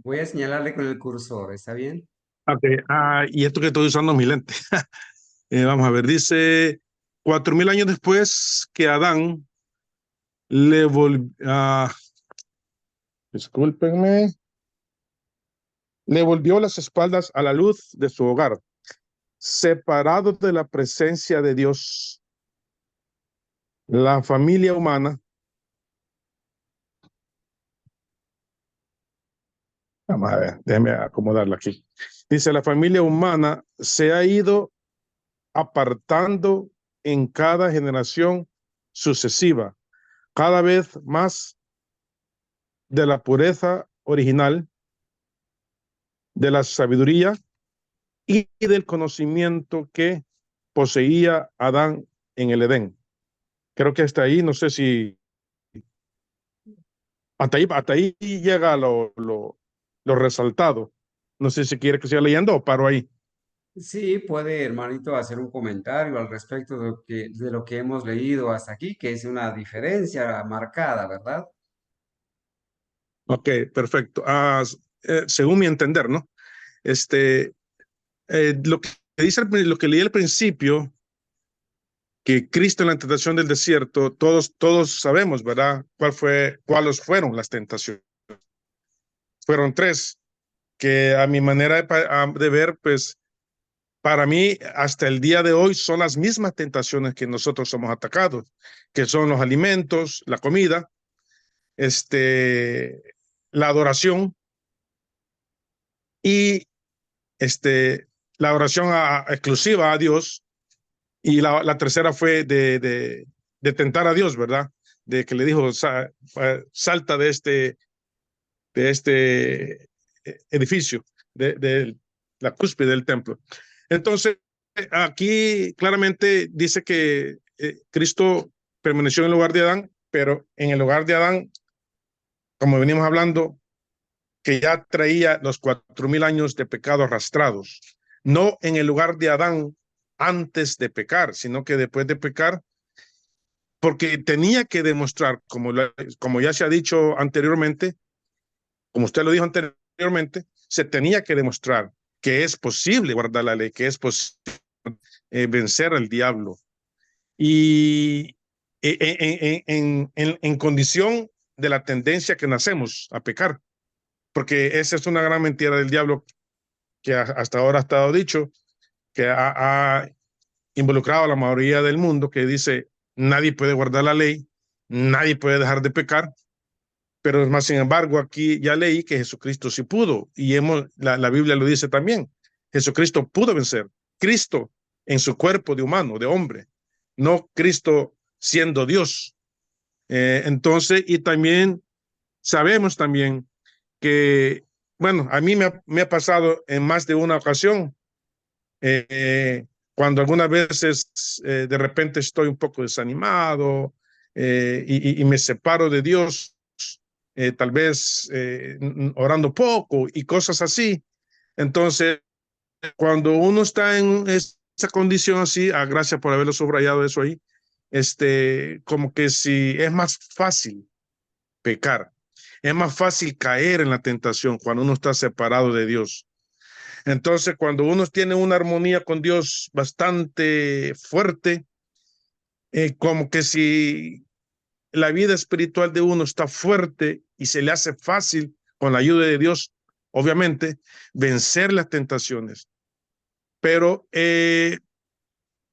Voy a señalarle con el cursor, ¿está bien? Ok, y esto que estoy usando mi lente. Vamos a ver, dice 4000 años después que Adán le discúlpenme, le volvió las espaldas a la luz de su hogar, separado de la presencia de Dios. La familia humana, vamos a ver, déjeme acomodarla aquí. Dice, la familia humana se ha ido apartando en cada generación sucesiva, cada vez más de la pureza original, de la sabiduría y del conocimiento que poseía Adán en el Edén. Creo que hasta ahí, no sé si hasta ahí llega lo resaltado. No sé si quiere que siga leyendo o paro ahí. Sí, puede, hermanito, hacer un comentario al respecto de lo que hemos leído hasta aquí, que es una diferencia marcada, ¿verdad? Ok, perfecto. Según mi entender, ¿no? Lo que dice, lo que leí al principio, que Cristo en la tentación del desierto, todos sabemos, ¿verdad? ¿Cuáles fueron las tentaciones? Fueron tres. que a mi manera de ver, pues para mí hasta el día de hoy son las mismas tentaciones que nosotros somos atacados, que son los alimentos, la comida, la adoración y la oración exclusiva a Dios. Y la tercera fue de tentar a Dios, ¿verdad? De que le dijo, salta de este edificio, de la cúspide del templo. Entonces, aquí claramente dice que Cristo permaneció en el lugar de Adán, pero en el lugar de Adán, como venimos hablando, que ya traía los 4000 años de pecado arrastrados, no en el lugar de Adán antes de pecar, sino que después de pecar, porque tenía que demostrar, como ya se ha dicho anteriormente, como usted lo dijo anteriormente, se tenía que demostrar que es posible guardar la ley, que es posible vencer al diablo. Y en condición de la tendencia que nacemos a pecar, porque esa es una gran mentira del diablo que hasta ahora ha estado dicho, que ha involucrado a la mayoría del mundo, que dice, nadie puede guardar la ley, nadie puede dejar de pecar, pero más sin embargo aquí ya leí que Jesucristo sí pudo, y la Biblia lo dice también, Jesucristo pudo vencer, Cristo en su cuerpo de humano, de hombre, no Cristo siendo Dios. Entonces, y también sabemos también que, bueno, a mí me ha pasado en más de una ocasión, cuando algunas veces de repente estoy un poco desanimado y me separo de Dios, tal vez orando poco y cosas así. Entonces, cuando uno está en esa condición así, gracias por haberlo subrayado eso ahí, como que si es más fácil pecar, es más fácil caer en la tentación cuando uno está separado de Dios. Entonces, cuando uno tiene una armonía con Dios bastante fuerte, como que si la vida espiritual de uno está fuerte y se le hace fácil, con la ayuda de Dios, obviamente, vencer las tentaciones. Pero,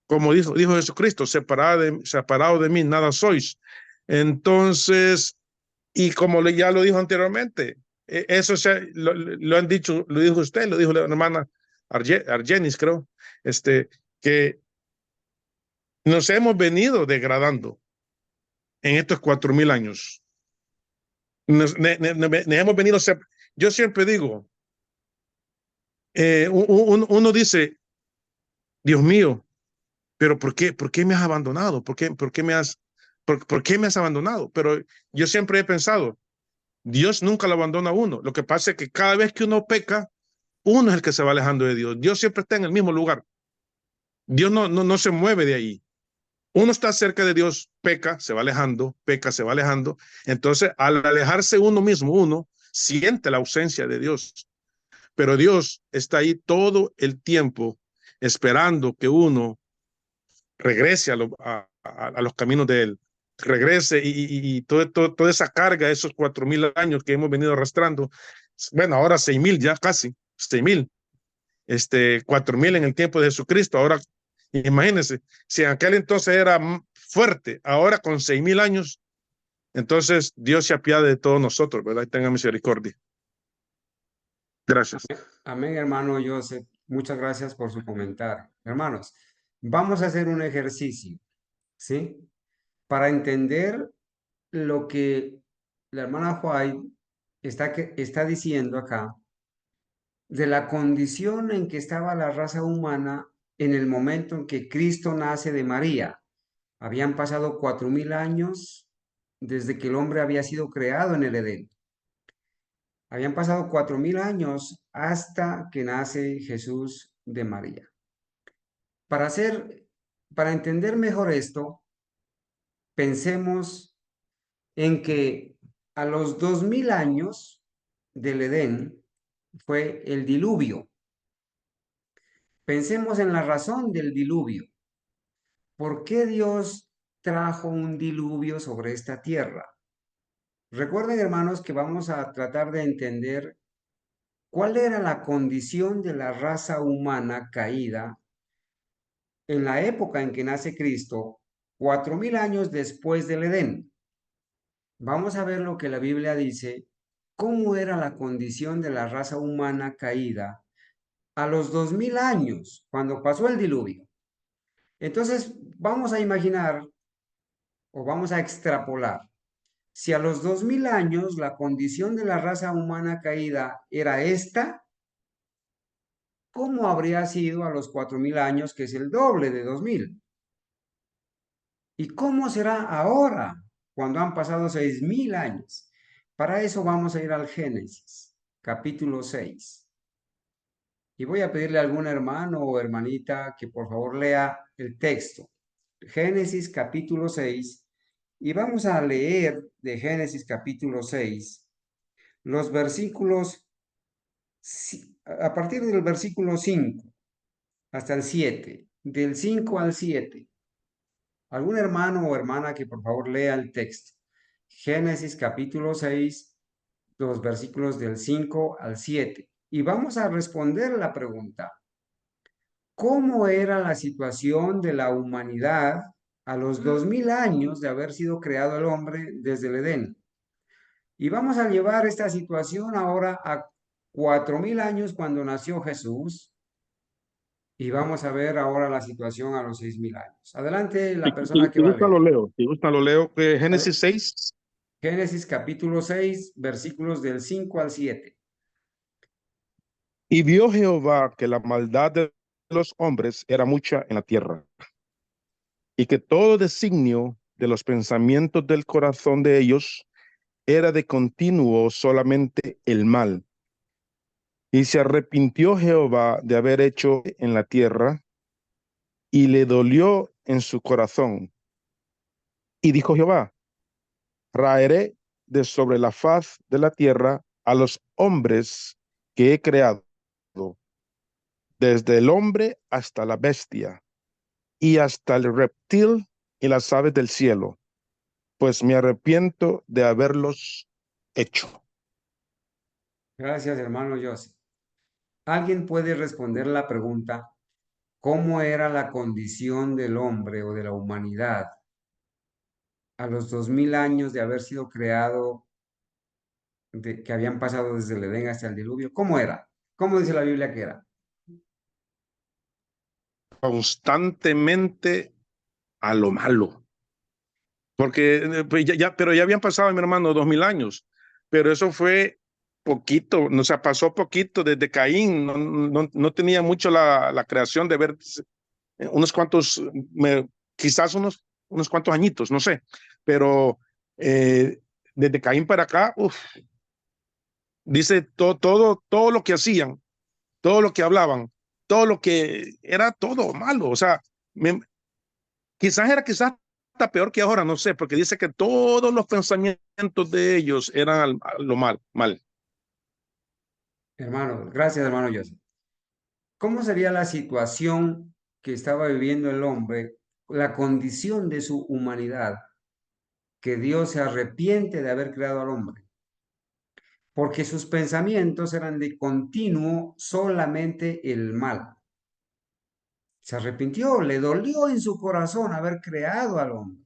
como dijo Jesucristo, separado de mí, nada sois. Entonces, y como ya lo dijo anteriormente, eso lo han dicho, lo dijo usted, lo dijo la hermana Argenis, creo, que nos hemos venido degradando en estos 4000 años. Nos hemos venido, yo siempre digo, uno dice, Dios mío, pero ¿por qué me has abandonado? ¿Por qué me has abandonado? Pero yo siempre he pensado, Dios nunca lo abandona a uno. Lo que pasa es que cada vez que uno peca, uno es el que se va alejando de Dios. Dios siempre está en el mismo lugar. Dios no se mueve de ahí. Uno está cerca de Dios, peca, se va alejando, peca, se va alejando. Entonces, al alejarse uno mismo, uno siente la ausencia de Dios. Pero Dios está ahí todo el tiempo esperando que uno regrese a los caminos de Él. Regrese y toda esa carga, esos 4000 años que hemos venido arrastrando. Bueno, ahora 6000 ya casi, 6000. 4000 en el tiempo de Jesucristo. Ahora, imagínense, si en aquel entonces era fuerte, ahora con 6000 años, entonces Dios se apiade de todos nosotros, ¿verdad? Y tenga misericordia. Gracias. Amén, hermano Joseph. Muchas gracias por su comentario. Hermanos, vamos a hacer un ejercicio, ¿sí? Para entender lo que la hermana White está diciendo acá de la condición en que estaba la raza humana en el momento en que Cristo nace de María. Habían pasado 4000 años desde que el hombre había sido creado en el Edén. Habían pasado 4000 años hasta que nace Jesús de María. Para entender mejor esto, pensemos en que a los 2000 años del Edén fue el diluvio. Pensemos en la razón del diluvio. ¿Por qué Dios trajo un diluvio sobre esta tierra? Recuerden, hermanos, que vamos a tratar de entender ¿Cuál era la condición de la raza humana caída en la época en que nace Cristo, 4000 años después del Edén? Vamos a ver lo que la Biblia dice, cómo era la condición de la raza humana caída a los 2000 años, cuando pasó el diluvio. Entonces, vamos a imaginar o vamos a extrapolar. Si a los 2000 años la condición de la raza humana caída era esta, ¿cómo habría sido a los 4000 años, que es el doble de 2000? ¿Y cómo será ahora, cuando han pasado 6000 años? Para eso vamos a ir al Génesis, capítulo 6. Y voy a pedirle a algún hermano o hermanita que por favor lea el texto. Génesis capítulo 6. Y vamos a leer de Génesis capítulo 6 los versículos, a partir del versículo 5 hasta el 7, del 5 al 7. Algún hermano o hermana que por favor lea el texto. Génesis capítulo 6, los versículos del 5 al 7. Y vamos a responder la pregunta: ¿cómo era la situación de la humanidad a los 2000 años de haber sido creado el hombre desde el Edén? Y vamos a llevar esta situación ahora a 4000 años cuando nació Jesús. Y vamos a ver ahora la situación a los 6000 años. Adelante la persona que Si va a gusta leer. lo leo, si gusta lo leo. Génesis 6. Génesis capítulo 6, versículos del 5 al 7. Y vio Jehová que la maldad de los hombres era mucha en la tierra, y que todo designio de los pensamientos del corazón de ellos era de continuo solamente el mal. Y se arrepintió Jehová de haber hecho en la tierra, y le dolió en su corazón. Y dijo Jehová: raeré de sobre la faz de la tierra a los hombres que he creado, desde el hombre hasta la bestia, y hasta el reptil y las aves del cielo, pues me arrepiento de haberlos hecho. Gracias, hermano Joseph. ¿Alguien puede responder la pregunta: ¿cómo era la condición del hombre o de la humanidad a los 2000 años de haber sido creado, que habían pasado desde el Edén hasta el diluvio? ¿Cómo era? ¿Cómo dice la Biblia que era? Constantemente a lo malo. Porque pues pero ya habían pasado, mi hermano, 2000 años. Pero eso fue poquito, o sea, pasó poquito desde Caín. No tenía mucho la creación de ver unos cuantos, quizás unos cuantos añitos, no sé. Pero desde Caín para acá, dice todo lo que hacían, todo lo que hablaban, todo lo que era todo malo. O sea, quizás hasta peor que ahora, no sé, porque dice que todos los pensamientos de ellos eran lo mal. Hermano, gracias, hermano Joseph. ¿Cómo sería la situación que estaba viviendo el hombre, la condición de su humanidad, que Dios se arrepiente de haber creado al hombre? Porque sus pensamientos eran de continuo solamente el mal. Se arrepintió, le dolió en su corazón haber creado al hombre.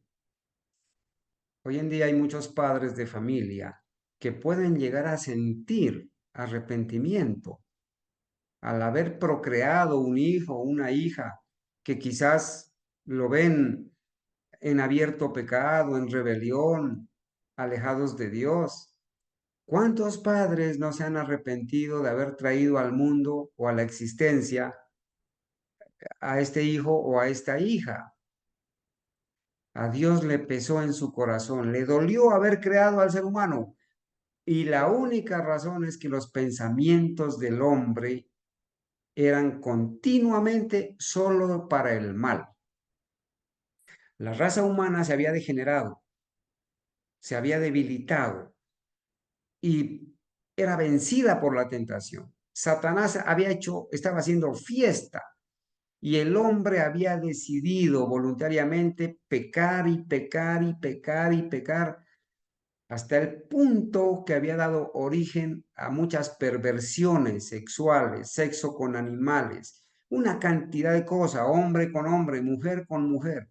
Hoy en día hay muchos padres de familia que pueden llegar a sentir arrepentimiento al haber procreado un hijo o una hija que quizás lo ven en abierto pecado, en rebelión, alejados de Dios. ¿Cuántos padres no se han arrepentido de haber traído al mundo o a la existencia a este hijo o a esta hija? A Dios le pesó en su corazón, le dolió haber creado al ser humano. Y la única razón es que los pensamientos del hombre eran continuamente solo para el mal. La raza humana se había degenerado, se había debilitado y era vencida por la tentación. Satanás estaba haciendo fiesta y el hombre había decidido voluntariamente pecar y pecar y pecar y pecar hasta el punto que había dado origen a muchas perversiones sexuales, sexo con animales, una cantidad de cosas, hombre con hombre, mujer con mujer.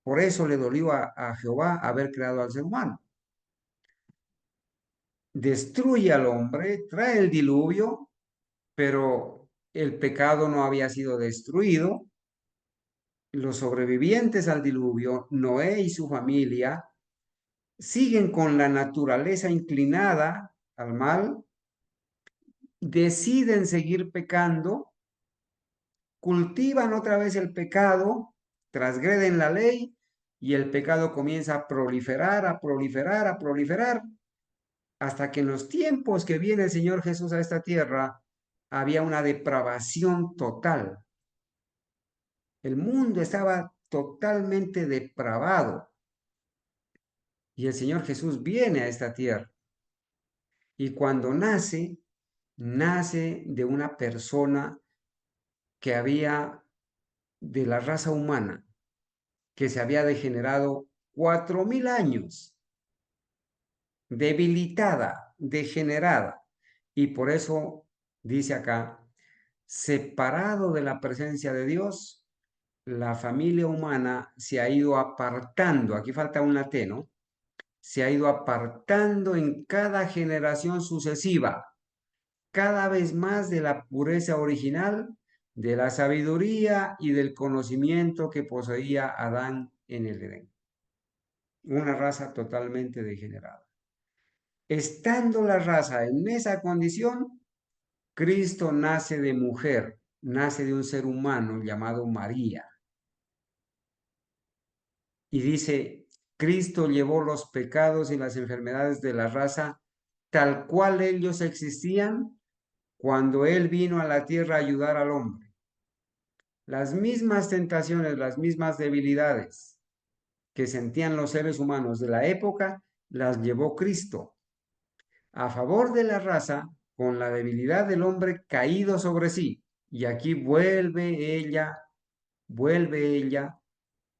Por eso le dolió a Jehová haber creado al ser humano. Destruye al hombre, trae el diluvio, pero el pecado no había sido destruido. Los sobrevivientes al diluvio, Noé y su familia, siguen con la naturaleza inclinada al mal, deciden seguir pecando, cultivan otra vez el pecado, transgreden la ley y el pecado comienza a proliferar, a proliferar, a proliferar, hasta que en los tiempos que viene el Señor Jesús a esta tierra, había una depravación total. El mundo estaba totalmente depravado. Y el Señor Jesús viene a esta tierra. Y cuando nace, nace de una persona que había de la raza humana, que se había degenerado 4000 años, debilitada, degenerada. Y por eso dice acá, separado de la presencia de Dios, la familia humana se ha ido apartando. Aquí falta una T, ¿no? Se ha ido apartando en cada generación sucesiva, cada vez más de la pureza original, de la sabiduría y del conocimiento que poseía Adán en el Edén. Una raza totalmente degenerada. Estando la raza en esa condición, Cristo nace de mujer, nace de un ser humano llamado María. Y dice, Cristo llevó los pecados y las enfermedades de la raza tal cual ellos existían cuando Él vino a la tierra a ayudar al hombre. Las mismas tentaciones, las mismas debilidades que sentían los seres humanos de la época, las llevó Cristo a favor de la raza con la debilidad del hombre caído sobre sí. Y aquí vuelve ella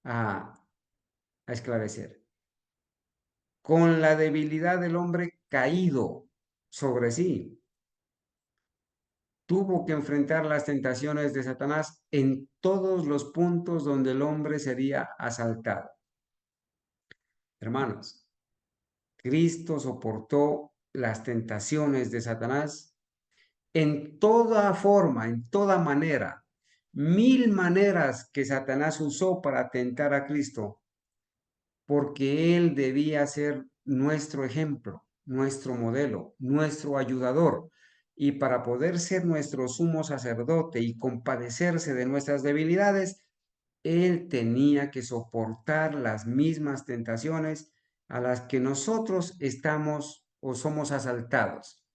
a esclarecer. Con la debilidad del hombre caído sobre sí. Tuvo que enfrentar las tentaciones de Satanás en todos los puntos donde el hombre sería asaltado. Hermanos, Cristo soportó las tentaciones de Satanás en toda forma, en toda manera. 1000 maneras que Satanás usó para tentar a Cristo, porque Él debía ser nuestro ejemplo, nuestro modelo, nuestro ayudador. Y para poder ser nuestro sumo sacerdote y compadecerse de nuestras debilidades, Él tenía que soportar las mismas tentaciones a las que nosotros estamos o somos asaltados.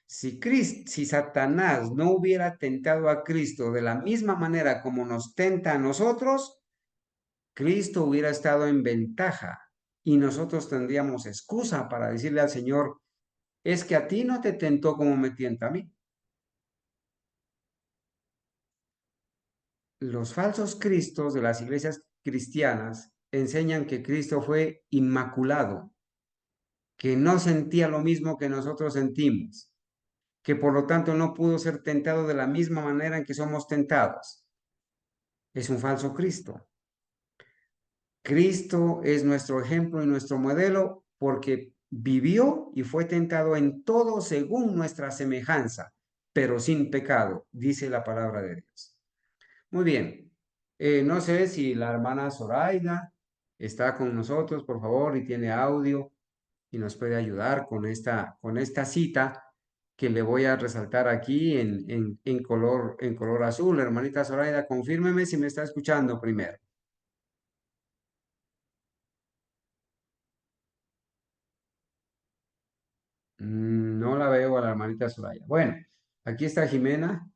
Si Satanás no hubiera tentado a Cristo de la misma manera como nos tenta a nosotros, Cristo hubiera estado en ventaja y nosotros tendríamos excusa para decirle al Señor, es que a ti no te tentó como me tienta a mí. Los falsos cristos de las iglesias cristianas enseñan que Cristo fue inmaculado, que no sentía lo mismo que nosotros sentimos, que por lo tanto no pudo ser tentado de la misma manera en que somos tentados. Es un falso Cristo. Cristo es nuestro ejemplo y nuestro modelo porque vivió y fue tentado en todo según nuestra semejanza, pero sin pecado, dice la palabra de Dios. Muy bien. No sé si la hermana Zoraida está con nosotros, por favor, y tiene audio y nos puede ayudar con esta cita que le voy a resaltar aquí en color azul. Hermanita Zoraida, confírmeme si me está escuchando primero. No la veo a la hermanita Soraya. Bueno, aquí está Jimena.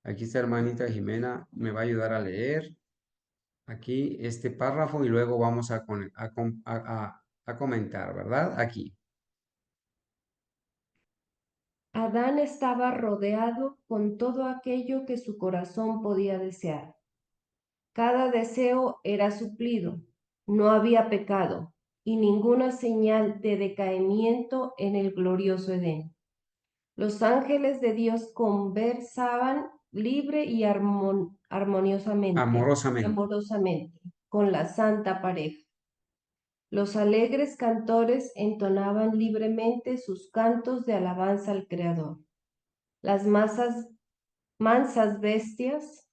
Aquí está hermanita Jimena. Me va a ayudar a leer aquí este párrafo y luego vamos a comentar, ¿verdad? Aquí. Adán estaba rodeado con todo aquello que su corazón podía desear. Cada deseo era suplido, no había pecado, y ninguna señal de decaimiento en el glorioso Edén. Los ángeles de Dios conversaban libre y amorosamente con la santa pareja. Los alegres cantores entonaban libremente sus cantos de alabanza al Creador. Las mansas bestias,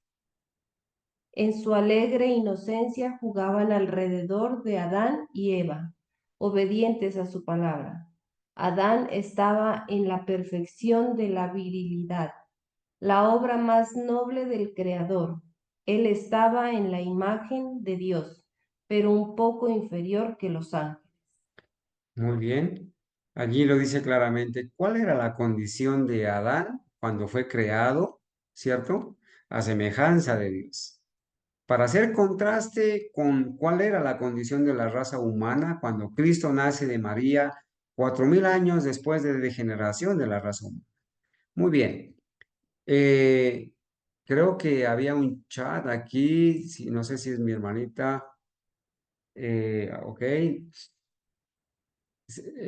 en su alegre inocencia, jugaban alrededor de Adán y Eva, obedientes a su palabra. Adán estaba en la perfección de la virilidad, la obra más noble del Creador. Él estaba en la imagen de Dios, pero un poco inferior que los ángeles. Muy bien. Allí lo dice claramente. ¿Cuál era la condición de Adán cuando fue creado? ¿Cierto? A semejanza de Dios. Para hacer contraste con cuál era la condición de la raza humana cuando Cristo nace de María 4000 años después de degeneración de la raza humana. Muy bien. Eh, Creo que había un chat aquí, no sé si es mi hermanita. Ok.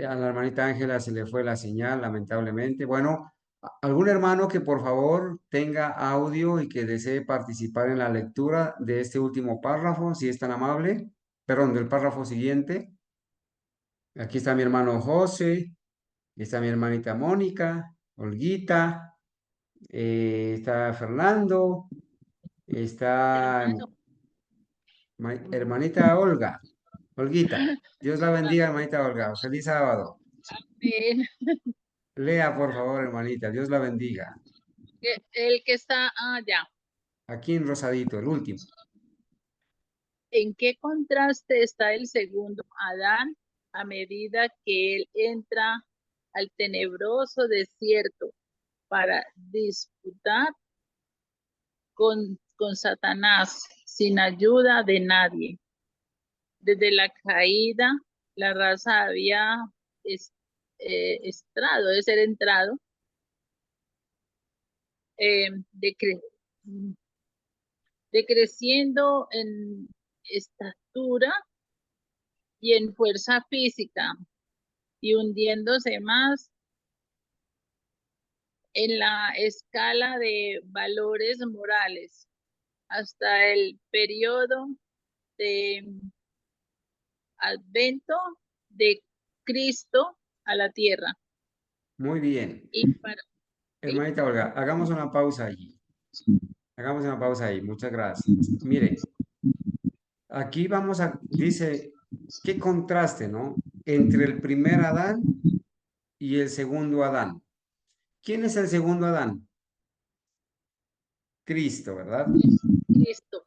A la hermanita Ángela se le fue la señal, lamentablemente. Bueno, algún hermano que por favor tenga audio y que desee participar en la lectura de este último párrafo, si es tan amable. Perdón, del párrafo siguiente. Aquí está mi hermano José, está mi hermanita Mónica, Olguita, está Fernando, está Hermano, hermanita Olga, Olguita. Dios la bendiga, hermanita Olga. Feliz sábado. bien, Lea, por favor, hermanita. Dios la bendiga. el que está, ya. Aquí en rosadito, el último. ¿En qué contraste está el segundo Adán a medida que él entra al tenebroso desierto para disputar con Satanás sin ayuda de nadie? Desde la caída, la raza había debe ser entrado, eh, decre- decreciendo en estatura y en fuerza física y hundiéndose más en la escala de valores morales hasta el periodo de advento de Cristo a la tierra. Muy bien. Y para, ¿sí? Hermanita Olga, hagamos una pausa allí. Hagamos una pausa ahí. Muchas gracias. Mire, aquí vamos a, dice, qué contraste, ¿no? Entre el primer Adán y el segundo Adán. ¿Quién es el segundo Adán? Cristo, ¿verdad? Cristo.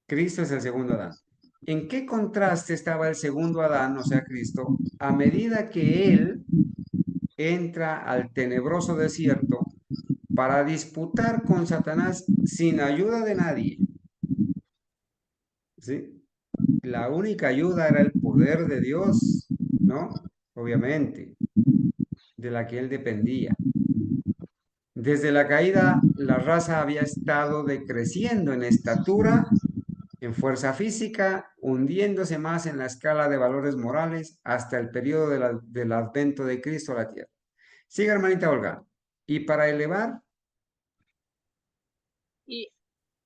Cristo es el segundo Adán. ¿En qué contraste estaba el segundo Adán, o sea, Cristo, a medida que él entra al tenebroso desierto para disputar con Satanás sin ayuda de nadie? ¿Sí? La única ayuda era el poder de Dios, ¿no? Obviamente, de la que él dependía. Desde la caída, la raza había estado decreciendo en estatura, en fuerza física, hundiéndose más en la escala de valores morales hasta el periodo del advento de Cristo a la tierra. Siga, hermanita Olga. Y para elevar, Y,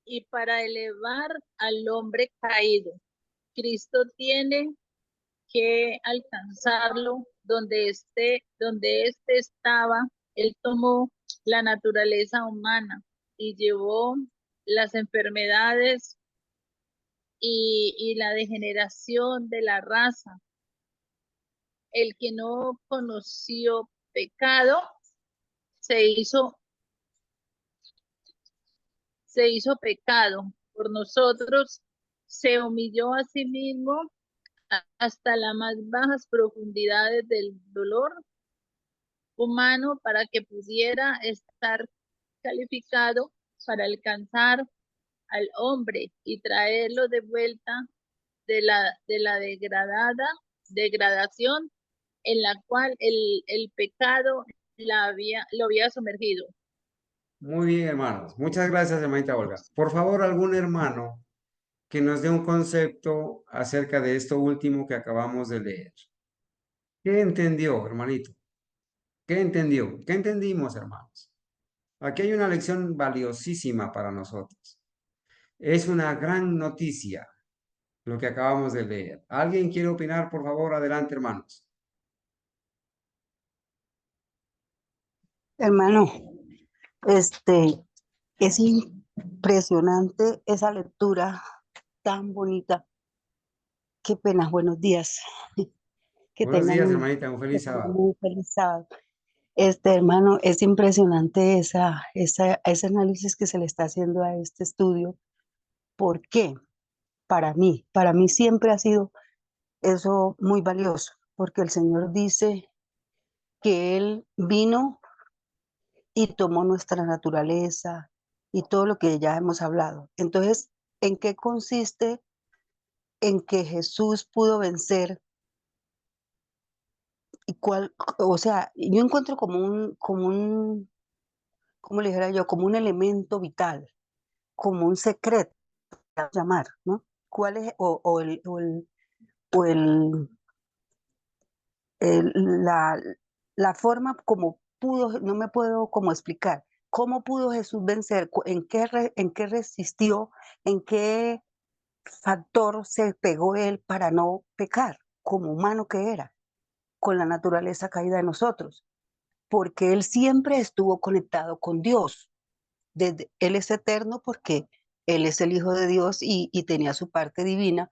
y para elevar al hombre caído, Cristo tiene que alcanzarlo donde éste estaba. Él tomó la naturaleza humana y llevó las enfermedades y la degeneración de la raza. El que no conoció pecado se hizo, se hizo pecado por nosotros, se humilló a sí mismo hasta las más bajas profundidades del dolor humano para que pudiera estar calificado para alcanzar al hombre y traerlo de vuelta de la degradación en la cual el pecado lo había sumergido. muy bien, hermanos. Muchas gracias, hermanita Olga. Por favor, algún hermano que nos dé un concepto acerca de esto último que acabamos de leer. ¿Qué entendió, hermanito? ¿Qué entendió? ¿Qué entendimos, hermanos? Aquí hay una lección valiosísima para nosotros. Es una gran noticia lo que acabamos de leer. ¿Alguien quiere opinar? Por favor, adelante, hermanos. Hermano, es impresionante esa lectura tan bonita. Qué pena, buenos días. Que Buenos tengan días, un, hermanita. Un que feliz tengan sábado. un feliz sábado. Hermano, es impresionante ese análisis que se le está haciendo a este estudio. ¿Por qué? Para mí siempre ha sido eso muy valioso, porque el Señor dice que Él vino y tomó nuestra naturaleza y todo lo que ya hemos hablado. Entonces, ¿en qué consiste en que Jesús pudo vencer? Y cuál, o sea, yo encuentro ¿cómo le dijera yo? Como un elemento vital, como un secreto, llamar, ¿no? ¿Cuál es, o el- la, la forma como pudo, no me puedo como explicar, cómo pudo Jesús vencer, en qué resistió, en qué factor se pegó él para no pecar, como humano que era, con la naturaleza caída de nosotros, porque él siempre estuvo conectado con Dios. Él es eterno porque él es el Hijo de Dios y tenía su parte divina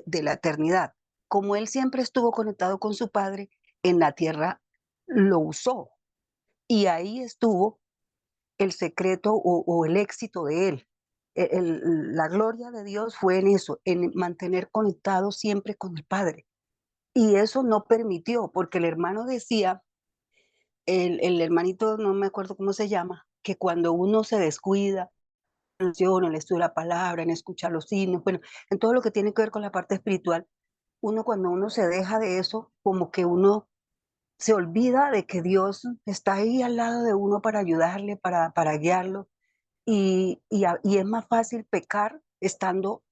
de la eternidad. Como él siempre estuvo conectado con su Padre, en la tierra lo usó. Y ahí estuvo el secreto o el éxito de él. La gloria de Dios fue en eso, en mantener conectado siempre con el Padre. Y eso no permitió, porque el hermano decía, el hermanito, no me acuerdo cómo se llama, que cuando uno se descuida, en el estudio de la palabra, en escuchar los signos, bueno, en todo lo que tiene que ver con la parte espiritual, cuando uno se deja de eso, como que uno se olvida de que Dios está ahí al lado de uno para ayudarle, para guiarlo, y es más fácil pecar estando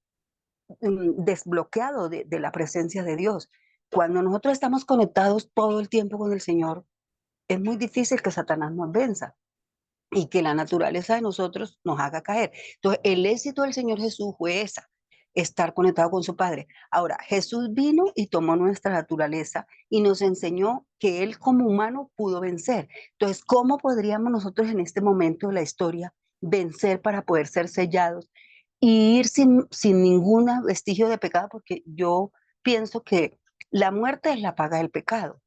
desbloqueado de la presencia de Dios. Cuando nosotros estamos conectados todo el tiempo con el Señor, es muy difícil que Satanás nos venza y que la naturaleza de nosotros nos haga caer. Entonces, el éxito del Señor Jesús fue esa, estar conectado con su Padre. Ahora, Jesús vino y tomó nuestra naturaleza y nos enseñó que Él como humano pudo vencer. Entonces, ¿cómo podríamos nosotros en este momento de la historia vencer para poder ser sellados y ir sin ningún vestigio de pecado? Porque yo pienso que la muerte es la paga del pecado.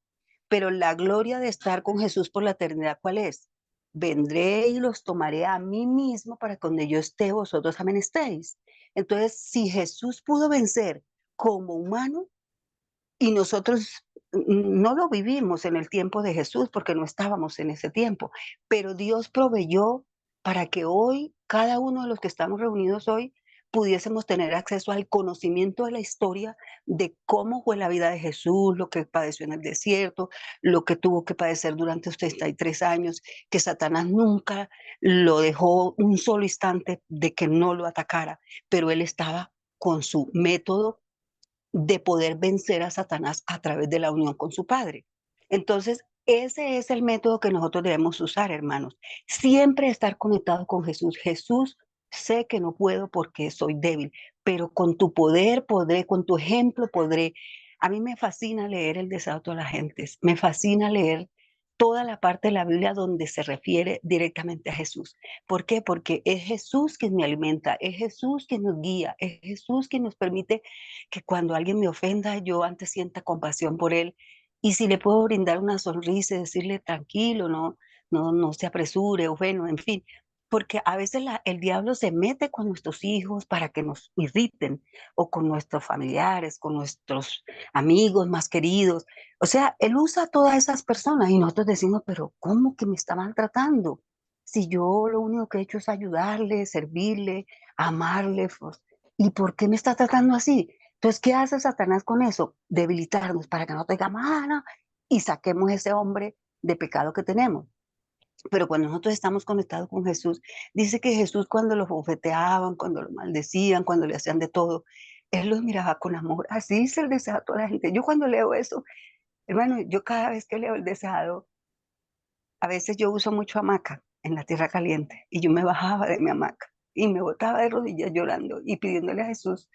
Pero la gloria de estar con Jesús por la eternidad, ¿cuál es? Vendré y los tomaré a mí mismo para que donde yo esté, vosotros también estéis. Entonces, si Jesús pudo vencer como humano y nosotros no lo vivimos en el tiempo de Jesús porque no estábamos en ese tiempo, pero Dios proveyó para que hoy, cada uno de los que estamos reunidos hoy, pudiésemos tener acceso al conocimiento de la historia de cómo fue la vida de Jesús, lo que padeció en el desierto, lo que tuvo que padecer durante los 33 años, que Satanás nunca lo dejó un solo instante de que no lo atacara, pero él estaba con su método de poder vencer a Satanás a través de la unión con su Padre. Entonces, ese es el método que nosotros debemos usar, hermanos. Siempre estar conectados con Jesús. Jesús, sé que no puedo porque soy débil, pero con tu poder podré, con tu ejemplo podré. A mí me fascina leer el desahogo de las gentes, me fascina leer toda la parte de la Biblia donde se refiere directamente a Jesús. ¿Por qué? Porque es Jesús quien me alimenta, es Jesús quien nos guía, es Jesús quien nos permite que cuando alguien me ofenda, yo antes sienta compasión por él. Y si le puedo brindar una sonrisa y decirle tranquilo, no se apresure, o bueno, en fin. Porque a veces el diablo se mete con nuestros hijos para que nos irriten, o con nuestros familiares, con nuestros amigos más queridos. O sea, él usa a todas esas personas y nosotros decimos, pero ¿cómo que me está maltratando? Si yo lo único que he hecho es ayudarle, servirle, amarle, pues, ¿y por qué me está tratando así? Entonces, ¿qué hace Satanás con eso? Debilitarnos para que no tengamos, no, y saquemos ese hombre de pecado que tenemos. Pero cuando nosotros estamos conectados con Jesús, dice que Jesús cuando los bofeteaban, cuando lo maldecían, cuando le hacían de todo, Él los miraba con amor. Así dice el deseado a la gente. Yo cuando leo eso, hermano, yo cada vez que leo el deseado, a veces yo uso mucho hamaca en la tierra caliente y yo me bajaba de mi hamaca y me botaba de rodillas llorando y pidiéndole a Jesús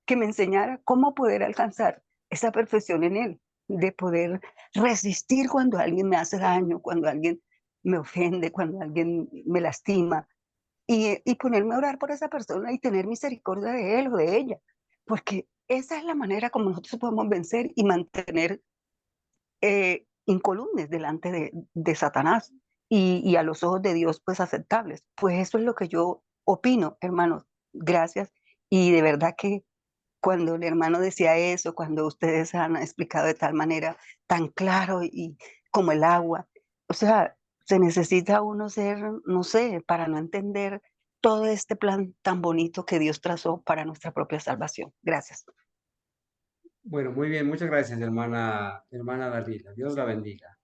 que me enseñara cómo poder alcanzar esa perfección en Él, de poder resistir cuando alguien me hace daño, cuando alguien me ofende, cuando alguien me lastima y ponerme a orar por esa persona y tener misericordia de él o de ella, porque esa es la manera como nosotros podemos vencer y mantener incolunes delante de Satanás y a los ojos de Dios pues aceptables. Pues eso es lo que yo opino, hermanos. Gracias. Y de verdad que cuando el hermano decía eso, cuando ustedes han explicado de tal manera tan claro y como el agua, o sea, se necesita uno ser, no sé, para no entender todo este plan tan bonito que Dios trazó para nuestra propia salvación. Gracias. Bueno, muy bien, muchas gracias, hermana Dalila. Dios la bendiga.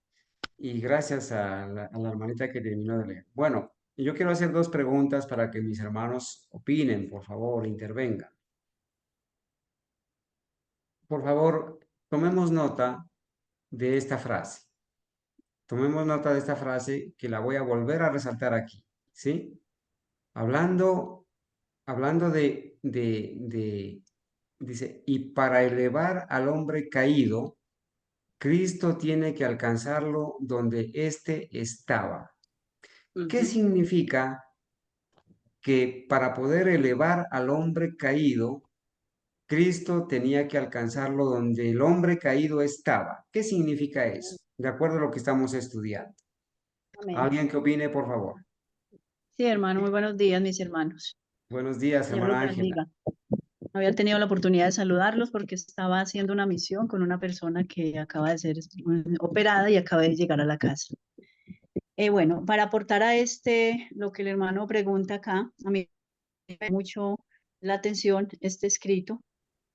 Y gracias a la hermanita que terminó de leer. Bueno, yo quiero hacer dos preguntas para que mis hermanos opinen, por favor, intervengan. Por favor, tomemos nota de esta frase. Tomemos nota de esta frase que la voy a volver a resaltar aquí, ¿sí? Hablando dice, y para elevar al hombre caído, Cristo tiene que alcanzarlo donde éste estaba. ¿Qué significa que para poder elevar al hombre caído, Cristo tenía que alcanzarlo donde el hombre caído estaba? ¿Qué significa eso? De acuerdo a lo que estamos estudiando. Amén. ¿Alguien que opine, por favor? Sí, hermano, muy buenos días, mis hermanos. Buenos días, Señor hermana los Ángela. bendiga. No había tenido la oportunidad de saludarlos porque estaba haciendo una misión con una persona que acaba de ser operada y acaba de llegar a la casa. Bueno, para aportar a lo que el hermano pregunta acá, a mí me llama mucho la atención este escrito,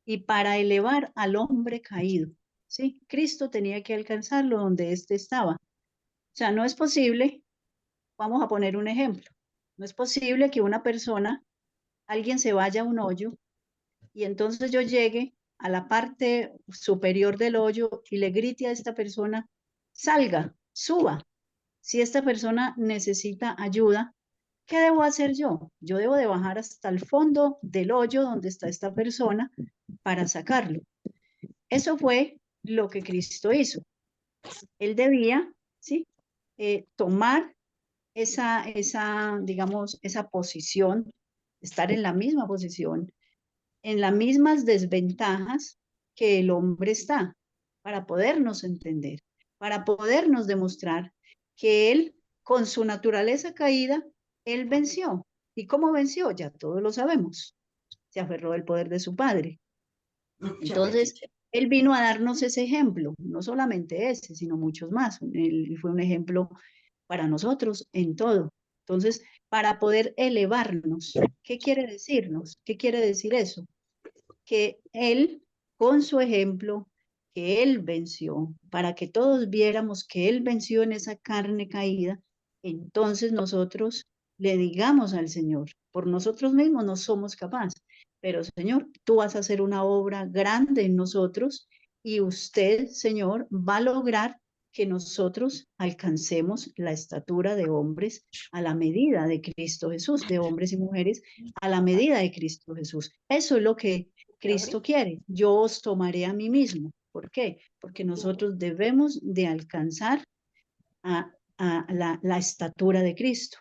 y para elevar al hombre caído, ¿sí? Cristo tenía que alcanzarlo donde éste estaba. O sea, no es posible, vamos a poner un ejemplo, no es posible que una persona, alguien se vaya a un hoyo y entonces yo llegue a la parte superior del hoyo y le grite a esta persona, salga, suba. Si esta persona necesita ayuda, ¿qué debo hacer yo? Yo debo de bajar hasta el fondo del hoyo donde está esta persona para sacarlo. Eso fue lo que Cristo hizo. Él debía, ¿sí? Tomar digamos, esa posición, estar en la misma posición, en las mismas desventajas que el hombre está, para podernos entender, para podernos demostrar que él, con su naturaleza caída, él venció. ¿Y cómo venció? Ya todos lo sabemos. Se aferró del poder de su padre. Entonces, él vino a darnos ese ejemplo, no solamente ese, sino muchos más. Él fue un ejemplo para nosotros en todo. Entonces, para poder elevarnos, ¿qué quiere decirnos? ¿Qué quiere decir eso? Que él, con su ejemplo, que él venció, para que todos viéramos que él venció en esa carne caída, entonces nosotros le digamos al Señor, por nosotros mismos no somos capaces, pero Señor, tú vas a hacer una obra grande en nosotros y usted, Señor, va a lograr que nosotros alcancemos la estatura de hombres a la medida de Cristo Jesús, de hombres y mujeres a la medida de Cristo Jesús. Eso es lo que Cristo quiere. Yo os tomaré a mí mismo. ¿Por qué? Porque nosotros debemos de alcanzar la estatura de Cristo.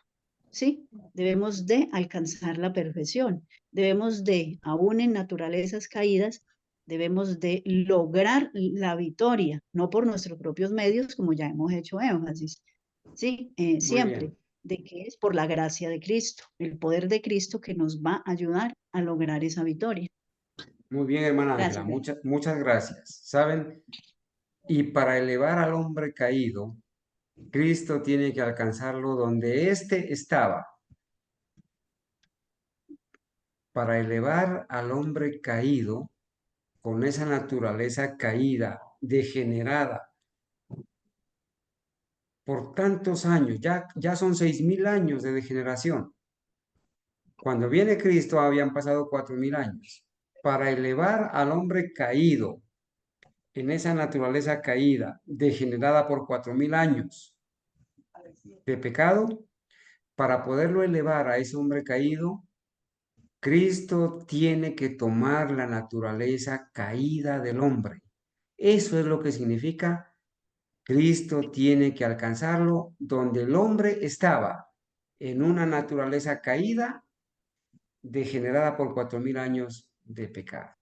¿Sí? Debemos de alcanzar la perfección. Debemos de, aún en naturalezas caídas, debemos de lograr la victoria, no por nuestros propios medios, como ya hemos hecho énfasis, ¿sí? Siempre, de que es por la gracia de Cristo, el poder de Cristo que nos va a ayudar a lograr esa victoria. Muy bien, hermana Ángela, muchas gracias. ¿Saben? Y para elevar al hombre caído, Cristo tiene que alcanzarlo donde éste estaba. Para elevar al hombre caído, con esa naturaleza caída, degenerada, por tantos años, ya son 6.000 años de degeneración. Cuando viene Cristo habían pasado 4.000 años para elevar al hombre caído en esa naturaleza caída, degenerada por 4.000 años de pecado. Para poderlo elevar a ese hombre caído, Cristo tiene que tomar la naturaleza caída del hombre. Eso es lo que significa Cristo tiene que alcanzarlo donde el hombre estaba, en una naturaleza caída, degenerada por 4.000 años de pecado.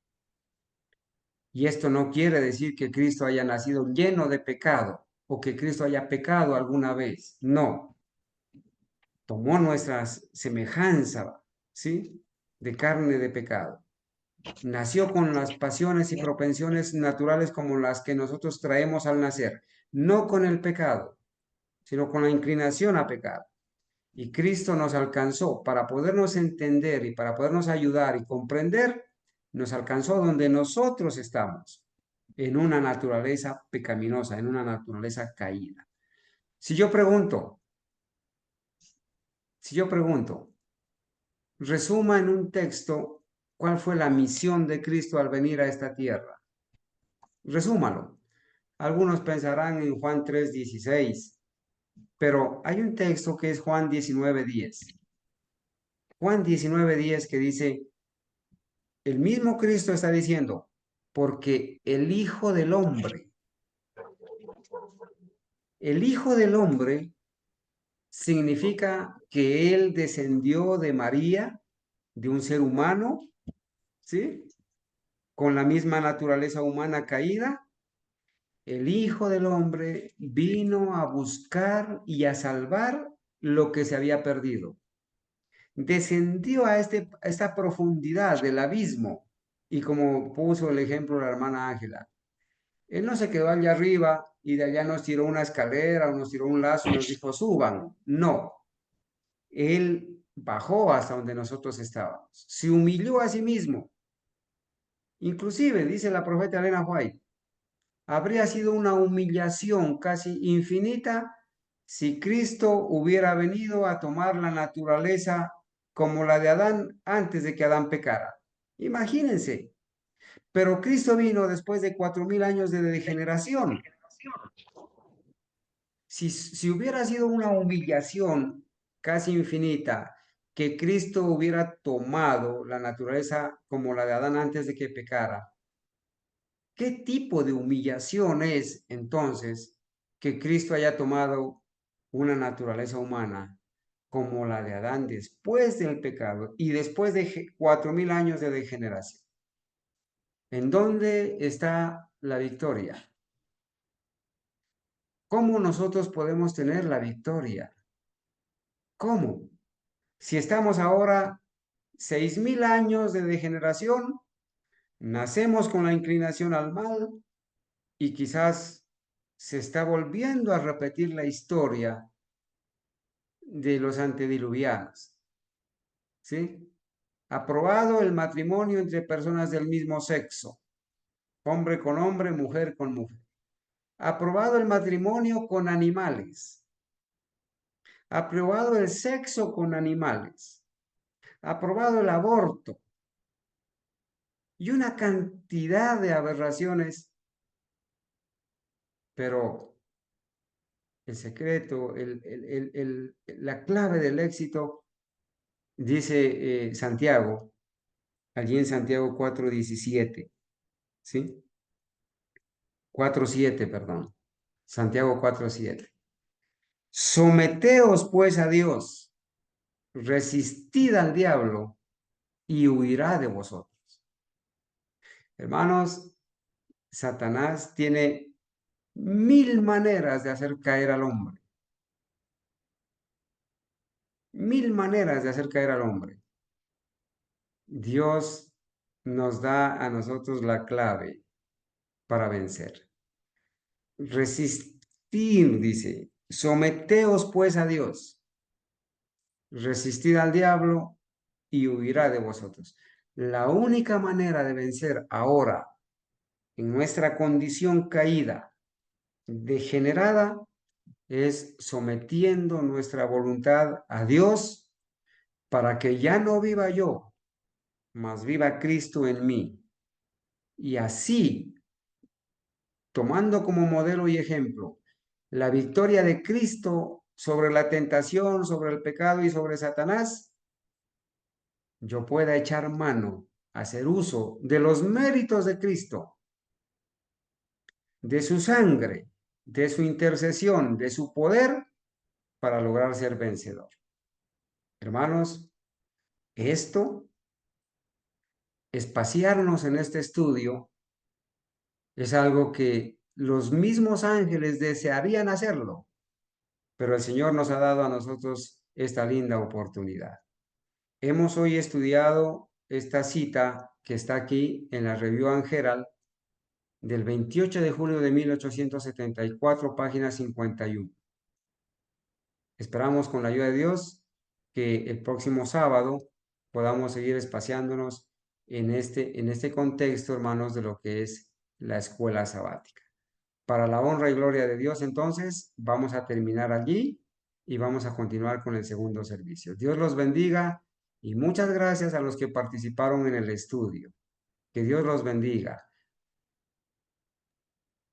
Y esto no quiere decir que Cristo haya nacido lleno de pecado o que Cristo haya pecado alguna vez. No. Tomó nuestra semejanza, ¿sí? De carne de pecado. Nació con las pasiones y propensiones naturales como las que nosotros traemos al nacer. No con el pecado, sino con la inclinación a pecar. Y Cristo nos alcanzó para podernos entender y para podernos ayudar y comprender, nos alcanzó donde nosotros estamos, en una naturaleza pecaminosa, en una naturaleza caída. Si yo pregunto, resuma en un texto cuál fue la misión de Cristo al venir a esta tierra. Resúmalo. Algunos pensarán en Juan 3:16, pero hay un texto que es Juan 19:10. Juan 19:10 que dice, el mismo Cristo está diciendo, porque el Hijo del Hombre significa que Él descendió de María, de un ser humano, ¿sí? Con la misma naturaleza humana caída. El Hijo del Hombre vino a buscar y a salvar lo que se había perdido. Descendió a esta profundidad del abismo. Y como puso el ejemplo la hermana Ángela, Él no se quedó allá arriba y de allá nos tiró una escalera o nos tiró un lazo y nos dijo, suban. No. Él bajó hasta donde nosotros estábamos. Se humilló a sí mismo. Inclusive, dice la profeta Elena White, habría sido una humillación casi infinita si Cristo hubiera venido a tomar la naturaleza como la de Adán antes de que Adán pecara. Imagínense. Pero Cristo vino después de 4.000 años de degeneración. Si hubiera sido una humillación casi infinita, que Cristo hubiera tomado la naturaleza como la de Adán antes de que pecara, ¿qué tipo de humillación es entonces que Cristo haya tomado una naturaleza humana como la de Adán después del pecado y después de 4.000 años de degeneración? ¿En dónde está la victoria? ¿Cómo nosotros podemos tener la victoria? ¿Cómo? Si estamos ahora 6.000 años de degeneración, nacemos con la inclinación al mal y quizás se está volviendo a repetir la historia de los antediluvianos. ¿Sí? Aprobado el matrimonio entre personas del mismo sexo, hombre con hombre, mujer con mujer. Aprobado el matrimonio con animales. Aprobado el sexo con animales. Aprobado el aborto. Y una cantidad de aberraciones. Pero el secreto, la clave del éxito, dice Santiago, allí en Santiago 4:17, ¿sí? 4:7, perdón. Santiago 4:7. Someteos pues a Dios, resistid al diablo y huirá de vosotros. Hermanos, Satanás tiene 1.000 maneras de hacer caer al hombre. 1.000 maneras de hacer caer al hombre. Dios nos da a nosotros la clave para vencer. Resistir, dice, someteos pues a Dios, resistid al diablo y huirá de vosotros. La única manera de vencer ahora, en nuestra condición caída, degenerada, es sometiendo nuestra voluntad a Dios para que ya no viva yo, mas viva Cristo en mí. Y así, tomando como modelo y ejemplo la victoria de Cristo sobre la tentación, sobre el pecado y sobre Satanás, yo pueda echar mano, hacer uso de los méritos de Cristo, de su sangre, de su intercesión, de su poder, para lograr ser vencedor. Hermanos, esto, espaciarnos en este estudio, es algo que los mismos ángeles desearían hacerlo, pero el Señor nos ha dado a nosotros esta linda oportunidad. Hemos hoy estudiado esta cita que está aquí en la Review and Herald del 28 de julio de 1874, página 51. Esperamos con la ayuda de Dios que el próximo sábado podamos seguir espaciándonos en este contexto, hermanos, de lo que es la escuela sabática. Para la honra y gloria de Dios, entonces, vamos a terminar allí y vamos a continuar con el segundo servicio. Dios los bendiga y muchas gracias a los que participaron en el estudio. Que Dios los bendiga.